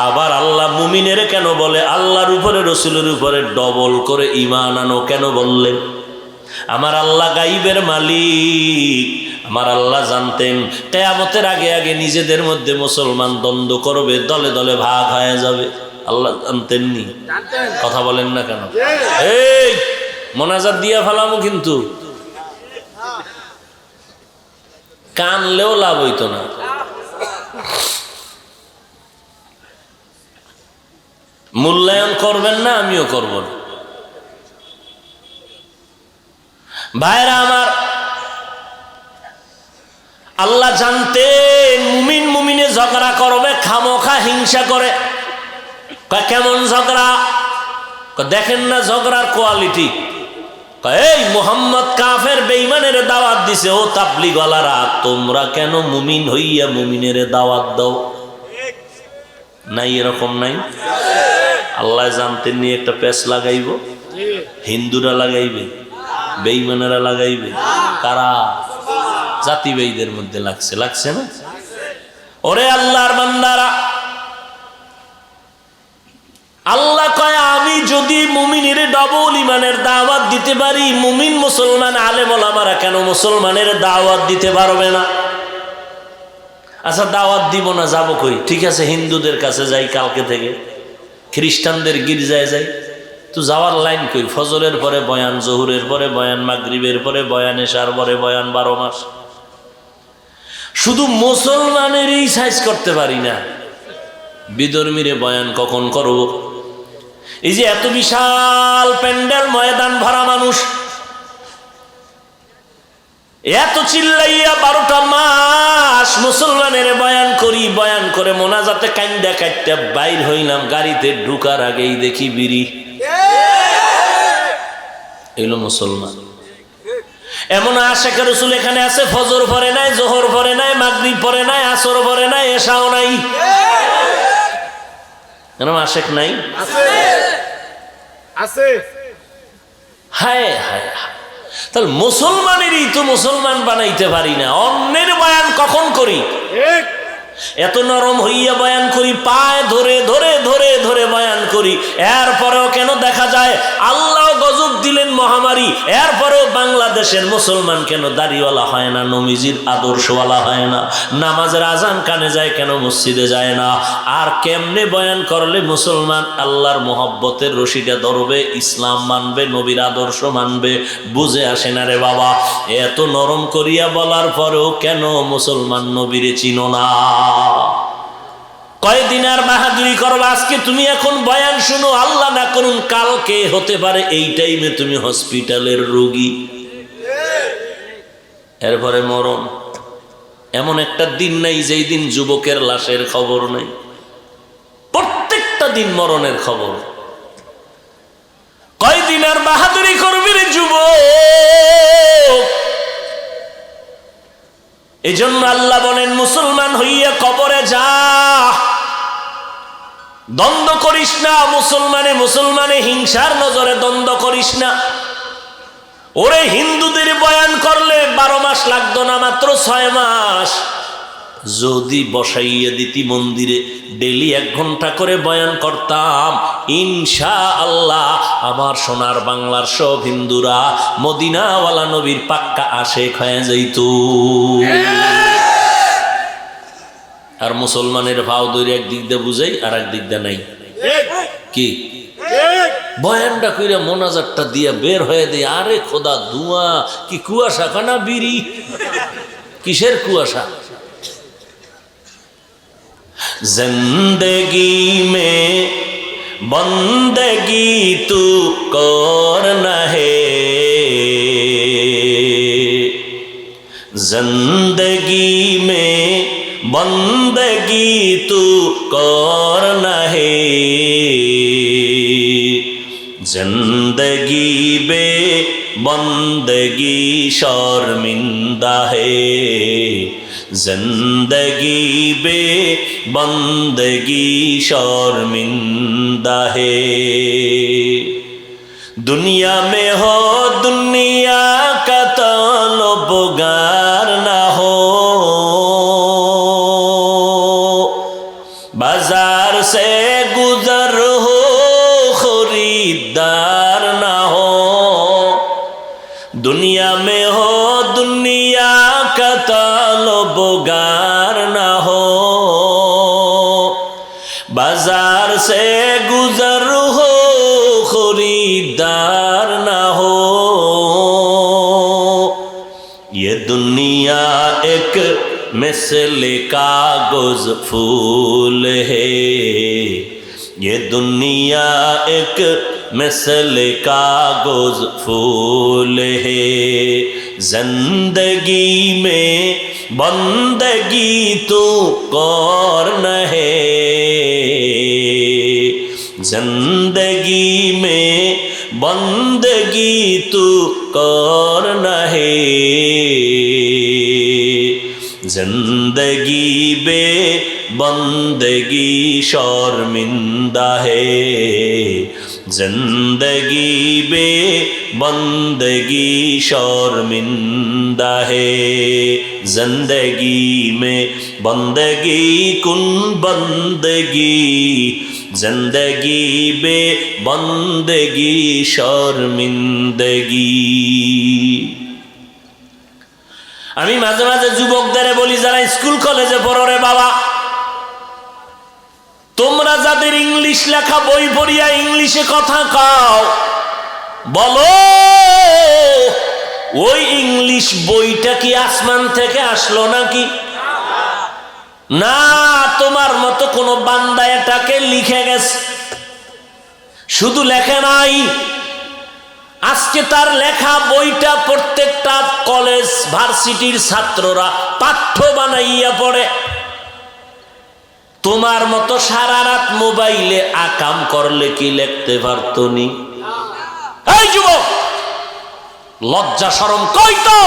আবার আল্লাহ মুমিনের কেন বলে আল্লাহর উপরে রসুলের উপরে ডবল করে ঈমান আনো কেন বললেন? আমার আল্লাহ গাইবের মালিক। আমার আল্লাহ জানতেন কিয়ামতের আগে আগে নিজেদের মধ্যে মুসলমান দ্বন্দ্ব করবে, দলে দলে ভাগ হয়ে যাবে। আল্লাহ জানতেননি? কথা বলেন না কেন? এই মোনাজাত দিয়া ফেলামো, কিন্তু কানলেও লাভ হইতো না। মূল্যায়ন করবেন না, আমিও করব না। ভাইরা আমার, আল্লাহ জানতেন মুমিন মুমিনে ঝগড়া করবে, খামোখা হিংসা করে। কেমন ঝগড়া? দেখেন না ঝগড়ার কোয়ালিটি। এই মুহাম্মদ কাফের বেঈমানের দাওয়াত দিছে, ও তাবলীগওয়ালারা তোমরা কেন মুমিন হইয়া মুমিনের দাওয়াত দাও? নাই এরকম নাই? আল্লাহ জানতেন নিয়ে একটা পেশ লাগাইব। হিন্দুরা লাগাইবে, বেঈমানেরা লাগাইবে। কারা? জাতিবাদীদের মধ্যে লাগছে, লাগছে না? ওরে আল্লাহর বান্দারা, আল্লাহ কয় আমি যদি মুমিনের ডবল ইমানের দাওয়াত দিতে পারি, মুমিন মুসলমান আলেম ওলামারা কেন মুসলমানের দাওয়াত দিতে পারবে না? আচ্ছা দাওয়াত দিব না, যাবো কই? ঠিক আছে হিন্দুদের কাছে যাই, কালকে থেকে খ্রিস্টানদের গির্জায় যাই। তো যাওয়ার লাইন কই? ফজরের পরে বয়ান, জোহরের পরে বয়ান, মাগরিবের পরে বয়ান, এশার পরে বয়ান, 12 মাস। শুধু মুসলমানেরই সাইজ করতে পারি না, বিধর্মীরে বয়ান কখন করব? এই যে এত বিশাল প্যান্ডেল, ময়দান ভরা মানুষ, এত চিল্লাইয়া 12টা মাস মুসলমানের বয়ান করি, বয়ান করে মোনাজাতে কাইন্দা কাটতে বাইর হইলাম, গাড়িতে ঢুকার আগেই দেখি বিড়ি। এলো মুসলমান। এমন আশেক রাসূল এখানে আছে, ফজর পড়ে নাই, জোহর পড়ে নাই, মাগরিব পড়ে নাই, আসর পড়ে নাই, এশাও নাই। এরকম আশেক নাই? আছে। হায় হায়, তাহলে মুসলমানেরই তো মুসলমান বানাইতে পারি না, অন্যের বয়ান কখন করি? এত নরম হইয়া বয়ান করি, পায়ে ধরে ধরে ধরে ধরে বয়ান করি, এরপরেও কেন দেখা যায় আল্লাহ গজব দিলেন মহামারী, এরপরেও বাংলাদেশের মুসলমান কেন দাড়িওয়ালা হয় না, নবীজির আদর্শওয়ালা হয় না, নামাজের আজান কানে যায় কেন, মসজিদে যায় না? আর কেমনে বয়ান করলে মুসলমান আল্লাহর মোহব্বতের রশিটা ধরবে, ইসলাম মানবে, নবীর আদর্শ মানবে? বুঝে আসে না রে বাবা। এত নরম করিয়া বলার পরেও কেন মুসলমান নবীরে চিনো না? কয়দিন আর বাহাদুরি করবা? আজকে তুমি এখন বয়ান শুনো, আল্লাহ না করুন কালকে হতে পারে এই টাইমে তুমি হসপিটালের রোগী, এরপরে মরণ। এমন একটা দিন নাই যেই দিন যুবকের লাশের খবর নেই, প্রত্যেকটা দিন মরণের খবর। কয়দিন আর বাহাদুরি করবি রে যুবক? এজন্য আল্লাহ বলেন, মুসলমান হইয়া কবরে যা, দ্বন্দ্ব করিস না, মুসলমানে হিংসার নজরে দ্বন্দ্ব করিস না। ওরে হিন্দুদের বয়ান করলে 12 মাস লাগতো না, মাত্র 6 মাস। যদি বসাইয়া দিতি মন্দিরে, ডেলি 1 ঘন্টা করে বয়ান করতাম, ইনশাআল্লাহ আমার সোনার বাংলার সব হিন্দুরা মদিনাওয়ালা নবীর পাক্কা আশেক হয়ে যাইত। আর মুসলমানের ভাও ধরে একদিক দিয়ে বুঝাই, আর একদিক দিয়ে নাই। কি বয়ানটা কইরা মোনাজাতটা দিয়া বের হয়ে দেয়, আরে খোদা ধোঁয়া কি, কুয়াশা কানা বিড়ি, কিসের কুয়াশা? जिंदगी में बंदगी तू करना है, जिंदगी में बंदगी तू करना है, जिंदगी बे बंदगी शर्मिंदा है, जिंदगी बे बंदगी शर्मिंदा है। दुनिया में हो दुनिया का तलबगार ना हो, बाजार से गुजर हो खरीदार ना हो, दुनिया में हो दुनिया का तलबगार ना हो, बाजार से गुजर हो खरीदार ना हो। ये दुनिया एक मिसले कागज फूल है, ये दुनिया एक मिसले कागज फूल है, जिंदगी में बंदगी तू करना है, जिंदगी में बंदगी तू करना है, जिंदगी बे बंदगी शर्मिंदा है, जिंदगी बे बंदगी शर्मिंदा है, जिंदगी में बंदगी कुन बंदगी, जिंदगी बे बंदगी शर्मिंदगी। আমি মাঝে মাঝে যুবকদের বলি, যারা স্কুল কলেজে পড়ো রে বাবা, তোমরা যাদের ইংলিশ লেখা বই পড়িয়া ইংলিশে কথা কও, বলো ওই ইংলিশ বইটা কি আসমান থেকে আসলো নাকি? না, তোমার মতো কোন বান্দা এটাকে লিখে গেছে। শুধু লেখে নাই, আজকে তার লেখা বইটা প্রত্যেকটা কলেজ ভার্সিটির ছাত্ররা পাঠ্য বানাইয়া পড়ে। তোমার মতো সারা রাত মোবাইলে আকাম করলে কি লিখতে পারতো নি? এই যুবক, লজ্জা শরম কই তো?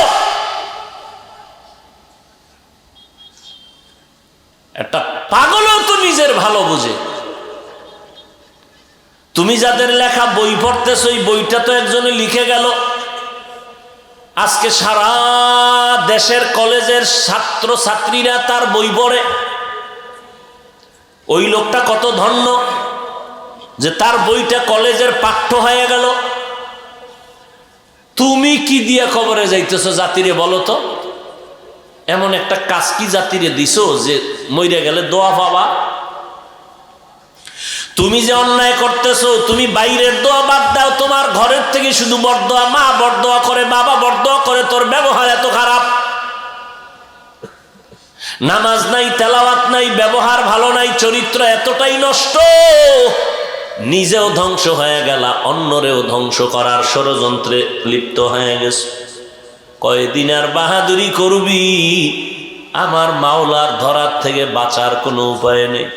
একটা পাগলও তো নিজের ভালো বুঝে। তুমি যাদের লেখা বই পড়তেছ, ওই বইটা তো একজনে লিখে গেল। আজকে সারা দেশের কলেজের ছাত্র ছাত্রীরা তার বই পড়ে। ওই লোকটা কত ধন্য যে তার বইটা কলেজের পাঠ্য হয়ে গেল। তুমি কি দিয়া কবরে যাইতেছো জাতিরে বলো তো? এমন একটা কাজ কি জাতিরে দিছো যে মইরা গেলে দোয়া পাবা? তুমি যে অন্যায় করতেছো, তুমি বাইরের দোয়া বাদ দাও, তোমার ঘরের থেকে শুধু বরদোয়া, মা বরদোয়া করে, বাবা বরদোয়া করে, তোর ব্যবহার এত খারাপ, নামাজ নাই, তেলাওয়াত নাই, ব্যবহার ভালো নাই, চরিত্র এতটাই নষ্ট, নিজেও ধ্বংস হয়ে গেলা, অন্যরেও ধ্বংস করার ষড়যন্ত্রে লিপ্ত হয়ে গেছে। কয়দিন আর বাহাদুরি করবি? আমার মাওলার ধরার থেকে বাঁচার কোনো উপায় নেই।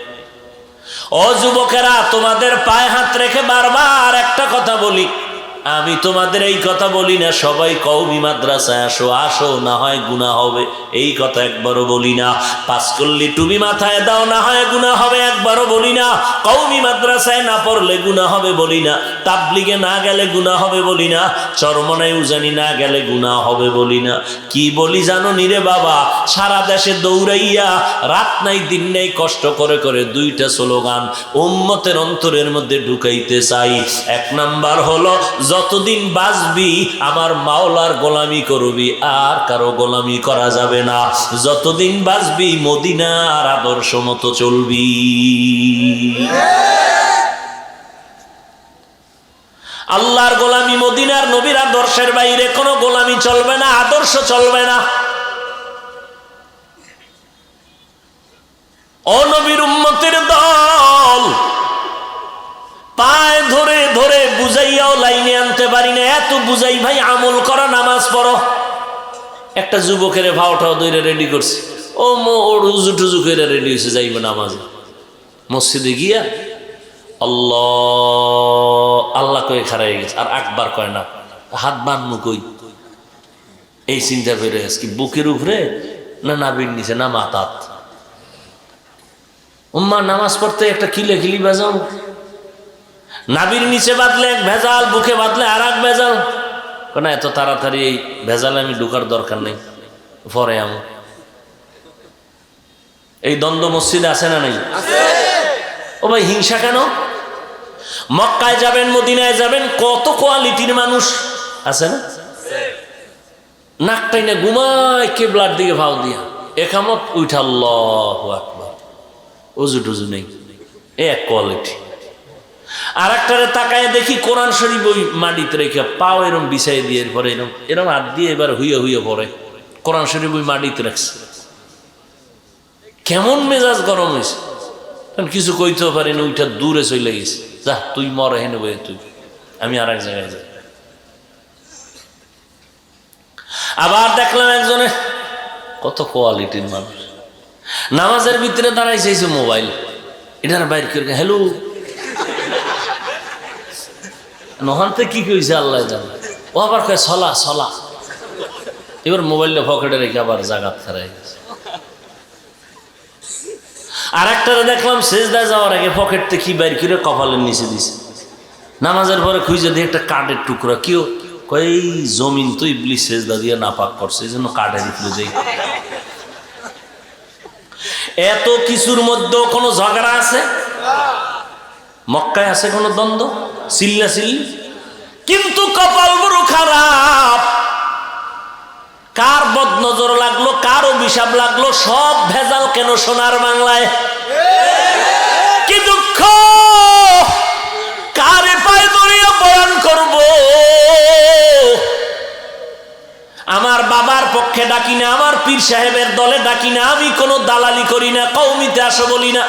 ও যুবকেরা, তোমাদের পায়ে হাত রেখে বারবার একটা কথা বলি, আমি তোমাদের এই কথা বলি না সবাই কওমি মাদ্রাসায় আসো, আসো না হয় গুনাহ হবে, এই কথা একবারও বলি না। পাস করলে টুপি মাথায় দাও, না হয় গুনাহ হবে, একবারও বলি না। কওমি মাদ্রাসায় না পড়লে গুনাহ হবে বলি না, তাবলিগে না গেলে গুনাহ হবে বলি না, চরমনায় উজানি না গেলে গুনাহ হবে বলি না। কি বলি জানো নিরে বাবা, সারা দেশে দৌড়াইয়া রাত নাই দিন নেই কষ্ট করে করে দুইটা স্লোগান উম্মতের অন্তরের মধ্যে ঢুকাইতে চাই। এক নাম্বার হলো, যতদিন বাঁচবি আমার মাওলার গোলামি করবি, আর কারো গোলামি করা যাবে না। যতদিন বাঁচবি মদিনার আদর্শ মতো চলবি। আল্লাহর গোলামি, মদিনার নবীর আদর্শের বাইরে কোনো গোলামি চলবে না, আদর্শ চলবে না। ও নবীর উম্মতের দল, পায়ে ধরে ধরে বুঝাইয়াও লাইনে আনতে পারি না, এত বুঝাই ভাই আমল করা, নামাজ পড়ো। একটা যুবকের ভাওটাও ধরে রেডি করছে, ও ওর উজু টুজু করে রেডি হয়েছে, যাইবে নামাজে। মসজিদে গিয়া আল্লাহ আল্লাহ কয়ে খারাই গেছে, আর একবার কয় না, হাত বানমু কই, এই চিন্তা করে কি বুকের উপরে না নাবির নিচে না মাথাত। উম্মা নামাজ পড়তে একটা কিলে কিলি বাজাও, নাবির নিচে বাঁধলে এক ভেজাল, বুকে বাঁধলে আর এক ভেজাল। না এত তাড়াতাড়ি এই ভেজালে আমি ঢুকার দরকার নেই, পরে আমি। এই দ্বন্দ্ব মসজিদে আছে না নাই? ও ভাই হিংসা কেন? মক্কায় যাবেন, মদিনায় যাবেন, কত কোয়ালিটির মানুষ আছে না? নাকটাই না ঘুমায় কেবলার দিকে ভাও দিয়া, একামত উঠা আল্লাহু আকবার, উজু টুজু নেই, এ এক কোয়ালিটি। আর একটারে তাকায় দেখি কোরআন শরীফ ওই মাটিতে রেখে পাও এরম বিছাই দিয়ে, এরপরে এরম এরম হাত দিয়ে এবার হুইয়ে হুইয়ে পড়ে, কোরআন শরীফ ওই মাটিতে রাখছে। কেমন মেজাজ গরম হয়েছে, কিছু কইতেও পারি না, ওইটা দূরে চলে গেছে, যা তুই মর হেনে বই, তুই আমি আর এক জায়গায় যাই। আবার দেখলাম একজনে, কত কোয়ালিটির মানুষ, নামাজের ভিতরে দাঁড়াইছে মোবাইল, এটার বাইর করে হ্যালো নহনতে কি কইছে আল্লাহ জানে, ও আবার কয় সলা সলা, এবার মোবাইলটা পকেটে রেখে আবার জাগাত খারাই গেছে। আর একটারে দেখলাম সেজদায় যাওয়ার আগে পকেট থেকে কি বাইর করে কপালের নিচে দিছে, নামাজের পরে খুঁজে দিয়ে একটা কাঠের টুকরা, কেউ কয় এই জমিন তো ইবলিস সেজদা দিয়ে নাপাক করছে, এই জন্য কাঠের উপরে যাই। এত কিছুর মধ্যেও কোনো ঝগড়া আছে? মক্কায় আছে কোনো দ্বন্দ্ব, চিল্লা চিল্লি? কিন্তু কপাল বড় খারাপ, কার বদনজর লাগলো, কার অভিশাপ লাগলো, সব ভেজাল কেন সোনার বাংলায়? কি দুঃখ, কারে পায়ে ধরিয়া বয়ান করব? আমার বাবার পক্ষে ডাকি না, আমার পীর সাহেবের দলে ডাকি না, আমি কোনো দালালি করি না, কওমিতে আসো বলি না,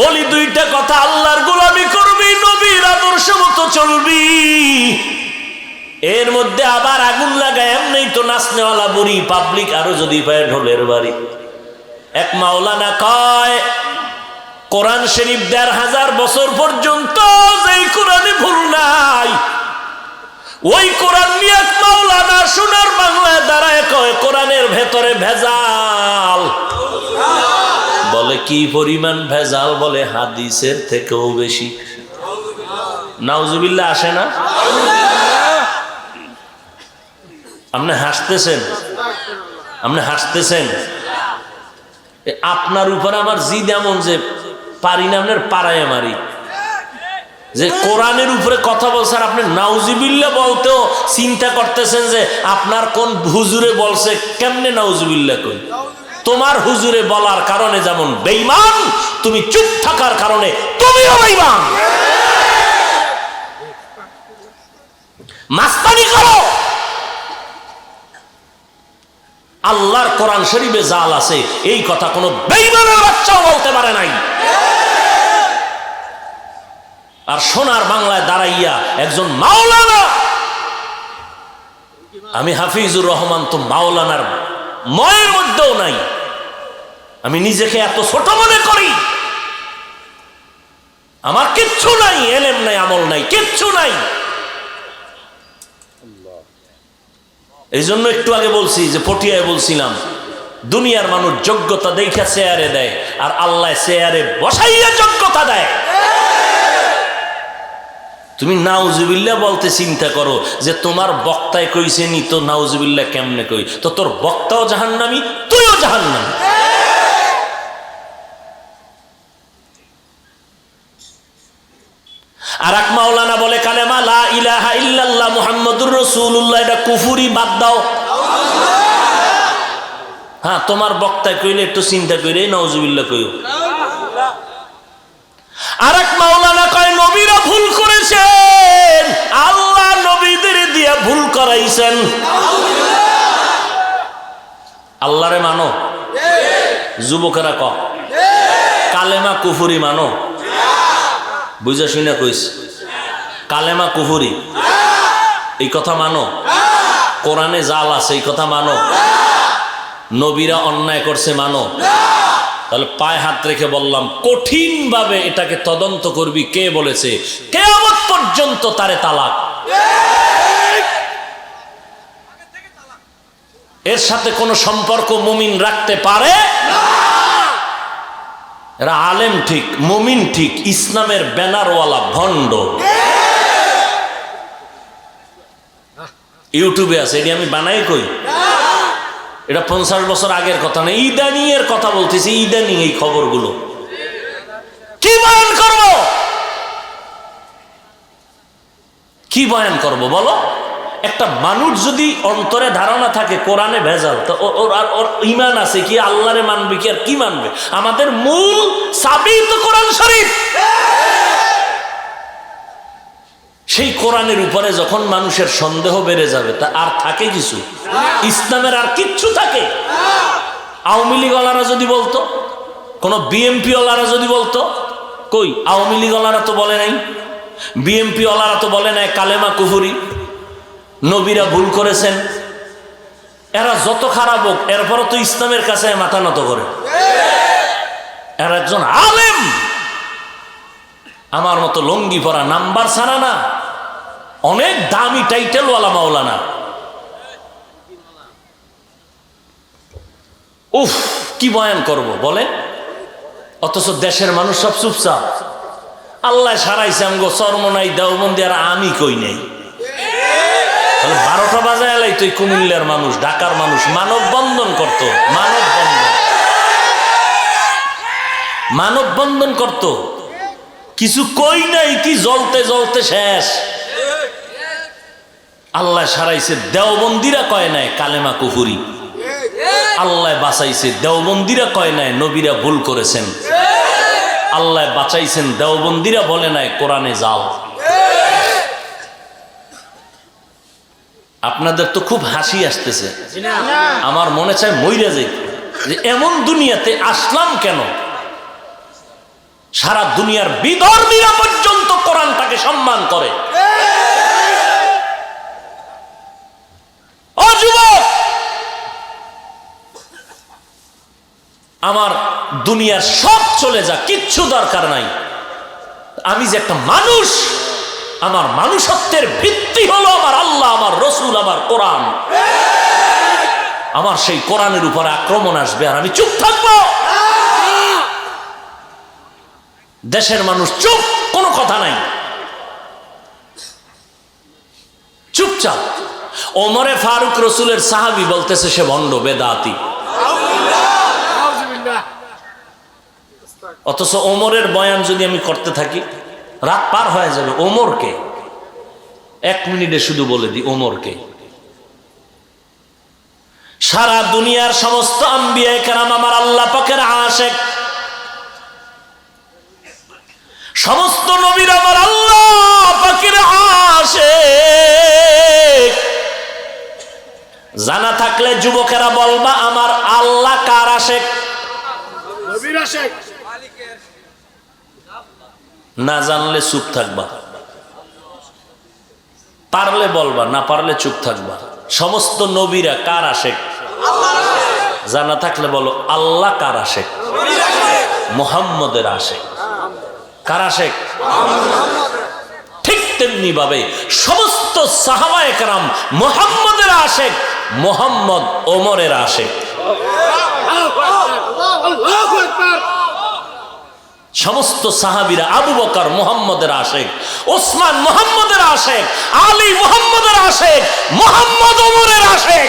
বলি দুইটা কথা, আল্লাহর গোলামি করবি, নবীর আদর্শ মতো চলবি। এর মধ্যে আবার আগুন লাগায় এমনি তো নাচনেওয়ালা বুড়ি পাবলিক, আরো যদি পায় ঢোলের বাড়ি। এক মাওলানা কয়, কোরআন শরীফ ১৫০০ বছর পর্যন্ত যেই কোরআনে ভুল নাই, ওই কোরআন নিয়ে এক মাওলানা সোনার বাংলায় দাঁড়ায় কয় কোরআনের ভেতরে ভেজাল। বলে কি পরিমাণ ভেজাল? বলে হাদিসের থেকেও বেশি। নাউজুবিল্লাহ আসে না? আপনি হাসতেছেন, আপনি হাসতেছেন, আপনার উপর আমার জিদ এমন যে পারি না আপনার পাড়ায় মারি, যে কোরআনের উপরে কথা বলছেন আপনি নাউজুবিল্লাহ বলতেও চিন্তা করতেছেন যে আপনার কোন হুজুরে বলছে, কেমনে নাউজুবিল্লাহ কই? তোমার হুজুরে বলার কারণে যেমন বেঈমান, তুমি চুপ থাকার কারণে তুমিও বেঈমান। মাস্তানি করো, আল্লাহর কোরআন শরীফে জাল আছে, এই কথা কোনো বেঈমানের বাচ্চাও বলতে পারে নাই। আর সোনার বাংলায় দাঁড়াইয়া একজন মাওলানা, আমি হাফিজুর রহমান তো মাওলানার ময়ের মধ্যেও নাই, আমি নিজেকে এত ছোট মনে করি, আমার কিচ্ছু নাই, এলেম নাই, আমল নাই, কিচ্ছু নাই, এই জন্য একটু আগে বলছি যে পটিয়ায় বলছিলাম, দুনিয়ার মানুষ যোগ্যতা দেখে চেয়ারে দেয়, আর আল্লাহ চেয়ারে বসাইয়া যোগ্যতা দেয়। তুমি নাউজুবিল্লাহ বলতে চিন্তা করো যে তোমার বক্তায় কইছে নি, তো নাউজুবিল্লাহ কেমনে কই, তো তোর বক্তাও জাহান্নামী, তুইও জাহান্নামী। আর এক মাওলানা বলে কালেমা লা ইলাহা ইল্লাল্লাহ মুহাম্মাদুর রাসূলুল্লাহ এটা কুফরি, বাদ দাও। হ্যাঁ, তোমার বক্তায় কইলে একটু চিন্তা কইরে নাউজুবিল্লাহ কইও। আর এক মাওলানা কয় নবীরা ভুল করেছেন, আল্লাহ নবীদের দিয়া ভুল করাইছেন। আল্লাহরে মানো, যুবকেরা ক কালেমা কুফরি মানো, বুঝা শুনে কইস কালেমা কুফরি, এই কথা মানো। কোরআনে জাল আছে এই কথা মানো। নবীরা অন্যায় করছে মানো। তাহলে পায়ে হাত রেখে বললাম, কঠিন ভাবে এটাকে তদন্ত করবি, কে বলেছে কিয়ামত পর্যন্ত তারে তালাক। এর সাথে কোনো সম্পর্ক মুমিন রাখতে পারে না। এরা আলেম ঠিক, মুমিন ঠিক, ইসলামের ব্যানারওয়ালা ভণ্ড। ইউটিউবে আছে, এটি আমি বানাই কই, এটা 50 বছর আগের কথা না, ইদানি এর কথা বলতেছি, ইদানি এই খবরগুলো। কি বয়ান করব, কি বয়ান করব বলো? একটা মানুষ যদি অন্তরে ধারণা থাকে কোরআনে ভেজাল, তো ওর ঈমান আছে কি, আল্লাহরে মানবে কি আর কি মানবে? আমাদের মূল চাবি তো কোরআন শরীফ। সেই কোরআনের উপরে যখন মানুষের সন্দেহ বেড়ে যাবে, তা আর থাকে কিছু? ইসলামের আর কিচ্ছু থাকে? আওয়ামী লীগ ওয়ালারা যদি বলতো, কোন বিএমপি ওয়ালারা যদি বলতো, কই আওয়ামী লীগ ওয়ালারা তো বলে নাই, বিএমপি ওয়ালারা তো বলে নাই কালেমা কুফরি, নবীরা ভুল করেছেন। এরা যত খারাপ হোক, এরপরও তো ইসলামের কাছে মাথা নত করে। এরা একজন আলেম, আমার মতো লঙ্গি পরা, নাম্বার ছাড়া না, অনেক দামি টাইটেল ওয়ালা মাওলানা। উফ, কি বয়ান করব বলে? অথচ দেশের মানুষ সব চুপচাপ। আল্লাহ সারাইছে আমগো চরমনাই দেওবন্দি, আর আমি কই নাই। 12টা বাজায় এলাই তুই কুমিল্লার মানুষ, ঢাকার মানুষ মানববন্ধন করত, মানববন্ধন করত, কিছু কই নাই, কি জ্বলতে জ্বলতে শেষ। আল্লাহ সারাইছে, দেওবন্দিরা কয় নাই কালেমা কুফরি। আল্লাহ বাঁচাইছে, দেওবন্দিরা কয় নাই নবীরা ভুল করেছেন। আল্লাহ বাঁচাইছেন, দেওবন্দিরা বলে নাই কোরআনে জাল। আপনাদের তো খুব হাসি আসতেছে, আমার মনে চায় মইরা যাই, যে এমন দুনিয়াতে আসলাম কেন? সারা দুনিয়ার বিধর্মীরা পর্যন্ত কোরআনটাকে সম্মান করে। ও যুবক, আমার দুনিয়ার সব চলে যা, কিচ্ছু দরকার নাই। আমি যে একটা মানুষ, আমার মানুষত্বের ভিত্তি হলো আমার আল্লাহ, আমার রসুল, আমার কোরআন। আমার সেই কোরআনের উপরে আক্রমণ আসবে আর আমি চুপ থাকবো? দেশের মানুষ চুপ, কোনো কথা নাই, চুপচাপ। ওমরে ফারুক রসুলের সাহাবী বলতেছে সে ভণ্ড, বেদাতি। অথচ ওমরের বয়ান যদি আমি করতে থাকি, রাত পার হয়ে যাবে। ওমরকে 1 মিনিটে শুধু বলে দিই, ওমরকে সারা দুনিয়ার সমস্ত আম্বিয়া কেরাম আমার আল্লাহ পাকের আশিক, সমস্ত নবীর আমার আল্লাহ পাকের আশিক। জানা থাকলে যুবকেরা বলবা আমার আল্লাহ কার আশিক? নবীর আশিক। না জানলে চুপ থাকবা, পারলে বলবা, না পারলে চুপ থাকবা। সমস্ত নবীরা কার আশিক? জানা থাকলে বলো আল্লাহ কার আশিক? মুহাম্মদের আশিক। কার আশিক? ঠিক তেমনি ভাবে সমস্ত সাহাবায়ে কেরাম মুহাম্মদের আশিক, মোহাম্মদ ওমরের আশেক। সমস্ত সাহাবীরা আবু বকর মুহাম্মদের আশেক, ওসমান মুহাম্মদের আশেক, আলী মুহাম্মদের আশেক, মুহাম্মদ ওমরের আশেক।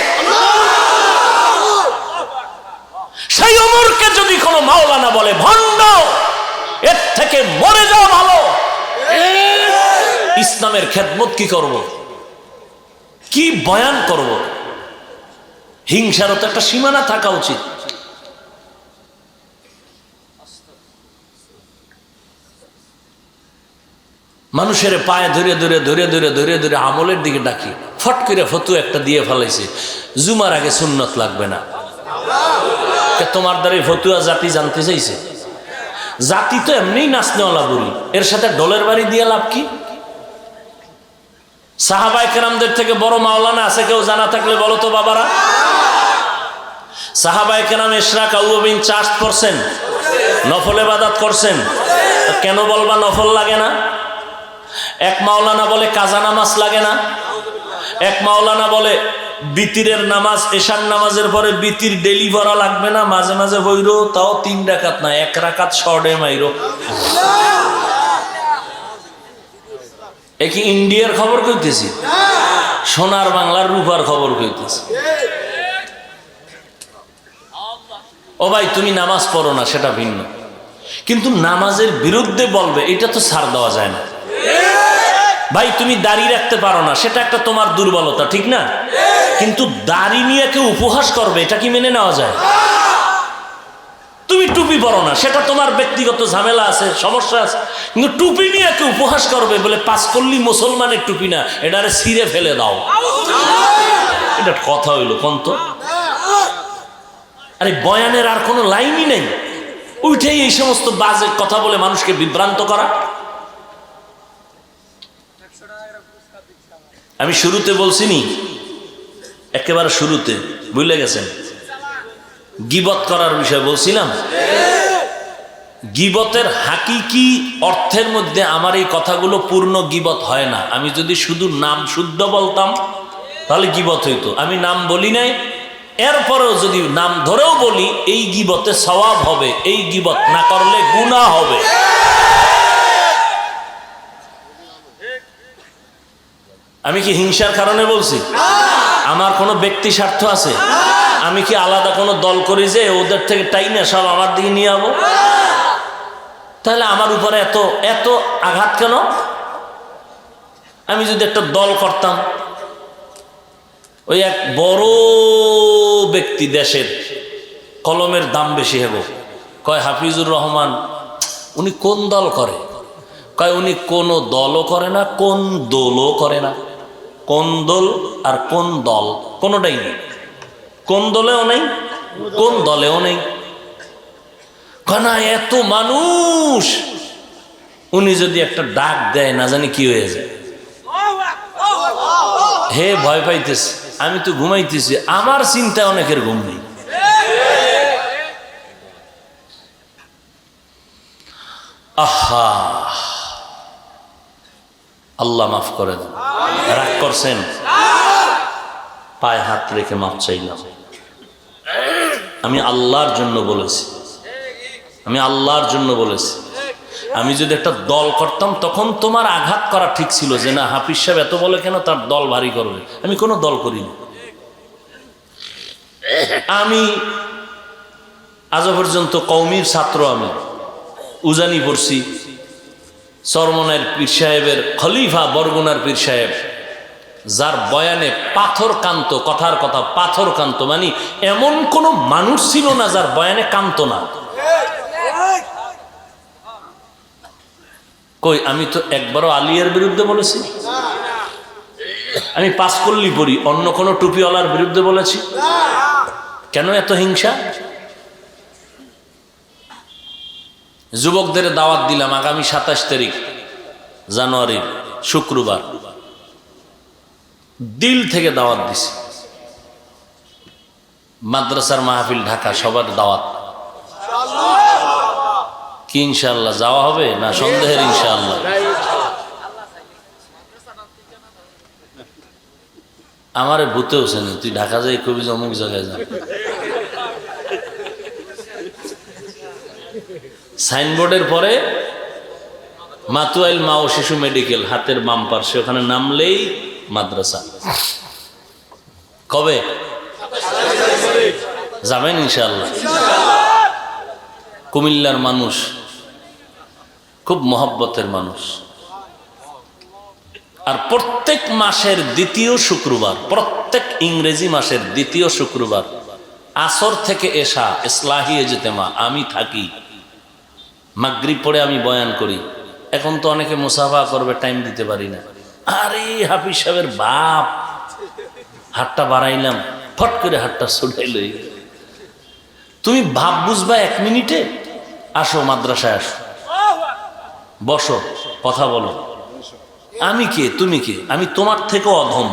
সেই ওমরকে যদি কোনো মাওলানা বলে ভণ্ড, এর থেকে মরে যাওয়া ভালো। ইসলামের খেদমত কি করব, কি বয়ান করব? হিংসারও তো একটা সীমানা থাকা উচিত। মানুষের পায়ে ধরে ধরে ধরে ধরে ধরে ধরে আমলের দিকে ডাকি, ফট করে ফতুয়া একটা দিয়ে ফেলাইছে, জুমার আগে সুন্নত লাগবে না। তোমার দ্বারা ফতুয়া জাতি জানতে চাইছে? জাতি তো এমনিই নাচনেওয়ালা বলি, এর সাথে ডলের বাড়ি দিয়ে লাভ কি? সাহাবায়ে কেরামদের থেকে বড় মাওলানা আছে কেউ জানা থাকলে বলো তো বাবারা। সাহাবায়ে কেরাম ইশরাক আউয়াবিন চাষ করছেন, নফল ইবাদত করছেন, কেন বলবা নফল লাগে না? এক মাওলানা বলে কাজা নামাজ লাগে না, এক মাওলানা বলে বিতিরের নামাজ, এশার নামাজের পরে বিতির ডেলি ভরা লাগবে না, মাঝে মাঝে হইরো, তাও 3 রাকাত না, 1 রাকাত শর্টে মাইরো। কি ইন্ডিয়ার খবর কইতেছি, সোনার বাংলার রূপার খবর কইতেছি। ও ভাই তুমি নামাজ পড়ো না সেটা ভিন্ন, কিন্তু নামাজের বিরুদ্ধে বলবে এটা তো ছাড় দেওয়া যায় না। ভাই তুমি দাড়ি রাখতে পারো না সেটা একটা তোমার দুর্বলতা, ঠিক না? কিন্তু দাড়ি নিয়ে কেউ উপহাস করবে এটা কি মেনে নেওয়া যায়? তুমি টুপি পরো না সেটা তোমার ব্যক্তিগত ঝামেলা আছে, সমস্যা আছে, কিন্তু টুপি নিয়ে কেউ উপহাস করবে বলে পাঁচকল্লি মুসলমানের টুপি না, এটারে ছিঁড়ে ফেলে দাও, এটা কথা হইলো কোন তো? আরে বয়ানের আর কোনো লাইনই নেই, উঠেই এই সমস্ত বাজে কথা বলে মানুষকে বিভ্রান্ত করা। আমি শুরুতে বলছিনি, একেবারে শুরুতে ভুলে গেছেন, গীবত করার বিষয় বলছিলাম। গীবতের হাকিকি অর্থের মধ্যে আমার এই কথাগুলো পূর্ণ গীবত হয় না। আমি যদি শুধু নাম শুদ্ধ বলতাম তাহলে গীবত হইতো, আমি নাম বলি নাই, এরপরেও যদি নাম ধরেও বলি এই গীবতে সওয়াব হবে, এই গীবত না করলে গুনাহ হবে। আমি কি হিংসার কারণে বলছি? আমার কোনো ব্যক্তি স্বার্থ আছে? আমি কি আলাদা কোনো দল করি যে ওদের থেকে টাইনা সব আমার দিকে নিয়ে যাবো? তাহলে আমার উপরে এত এত আঘাত কেন? আমি যদি একটা দল করতাম, ওই এক বড় ব্যক্তি দেশের, কলমের দাম বেশি হবো, কয় হাফিজুর রহমান উনি কোন দল করে? কয় উনি কোন দলও করে না, কোন দলও করে না। কোন দল আর কোন দল কোনটাই নেই, কোন দলেও নেই, কোন দলেও নেই। কানা এত মানুষ, উনি যদি একটা ডাক দেয় না জানি কি হয়ে যায়। হে ভয় পাইতেছে, আমি তো ঘুমাইতেছি, আমার চিন্তায় অনেকের ঘুম নেই। আহা, আল্লাহ মাফ করে দেন। রাগ করছেন? পায়ে হাত রেখে মাফ চাইলাম। আমি আল্লাহর জন্য বলেছি, আমি আল্লাহর জন্য বলেছি। আমি যদি একটা দল করতাম তখন তোমার আঘাত করা ঠিক ছিল যে না হাফিজ সাহেব এত বলে কেন, তার দল ভারী করবে। আমি কোনো দল করিনি। আমি আজ পর্যন্ত কওমির ছাত্র, আমি উজানি পড়ছি, চরমনের পীর সাহেবের খলিফা বরগুনার পীর সাহেব, যার বয়ানে পাথর কান্ত, কথার কথা পাথর কান্ত, মানে এমন কোন মানুষ ছিল না যার বয়ানে কান্ত না। কই আমি তো একবারও আলিয়ার বিরুদ্ধে বলেছি? আমি পাঁচকল্লি পড়ি, অন্য কোন টুপিওয়ালার বিরুদ্ধে বলেছি? কেন এত হিংসা? যুবকদের দাওয়াত দিলাম আগামী 27 তারিখ জানুয়ারির শুক্রবার, দিল থেকে দাওয়াত দিছি। মাদ্রাসার মাহফিল ঢাকা, সবার দাওয়াত। কি ইনশাআল্লাহ যাওয়া হবে না সন্দেহের? ইনশাআল্লাহ। আমারে ভূতে হোসেন তুই ঢাকা যাই কবি অমুক জায়গায় যা। সাইনবোর্ডের পরে মাতুয়াইল মা ও শিশু মেডিকেল হাতের বাম পার্শ্বে, ওখানে নামলেই মাদ্রাসা। কবে যাবেন? ইনশাআল্লাহ। কুমিল্লার মানুষ খুব মহব্বতের মানুষ। আর প্রত্যেক মাসের দ্বিতীয় শুক্রবার, প্রত্যেক ইংরেজি মাসের দ্বিতীয় শুক্রবার আসর থেকে এশা ইসলাহি ইজতেমা আমি থাকি। মাগরিব পড়ে আমি বয়ান করি। এখন তো অনেকে মুসাফা করবে, টাইম দিতে পারি না। আরে হাফিজ সাহেবের বাপ, হাতটা বাড়াইলাম, ফট করে হাতটা ছুটাই লই। তুমি ভাব বুঝবা 1 মিনিটে? আসো মাদ্রাসায়, আসো, বসো, কথা বলো। আমি কে, তুমি কে? আমি তোমার থেকেও অধম।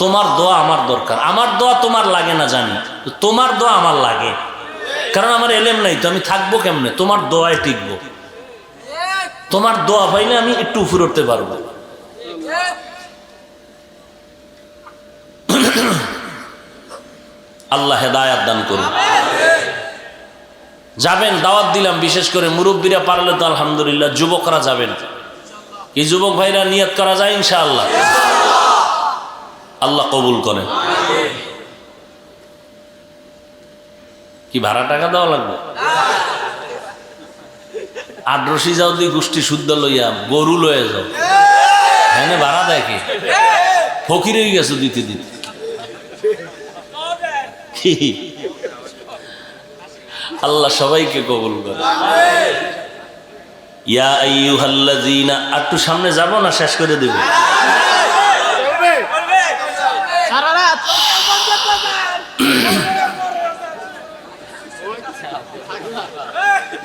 তোমার দোয়া আমার দরকার। আমার দোয়া তোমার লাগে না জানি, তোমার দোয়া আমার লাগে, কারণ আমার এলেম নাই তো আমি থাকবো কেমনে? তোমার দোয়ায় টিকবো। তোমার দোয়া পাইলে আমি একটু উপরে উঠতে পারবো। আল্লাহ হেদায়াত দান করুন। যাবেন, দাওয়াত দিলাম, বিশেষ করে মুরব্বীরা পারলে তো আলহামদুলিল্লাহ, যুবকরা যাবেন। কি যুবক ভাইরা নিয়ত করা যায় ইনশাআল্লাহ? আল্লাহ কবুল করেন। কি ভাড়া টাকা দেওয়া লাগবে? আড্রসি যাও দি গোষ্ঠী শুদ্ধ লইয়া, গরু লয়ে যাও, হ্যাঁ ভাড়া দেয় কি? ফকির হয়ে গেছো দিতে দিতে। আল্লাহ সবাইকে কবুল করে। ইয়া আইয়ুহাল্লাযীনা, একটু সামনে যাব না, শেষ করে দেব।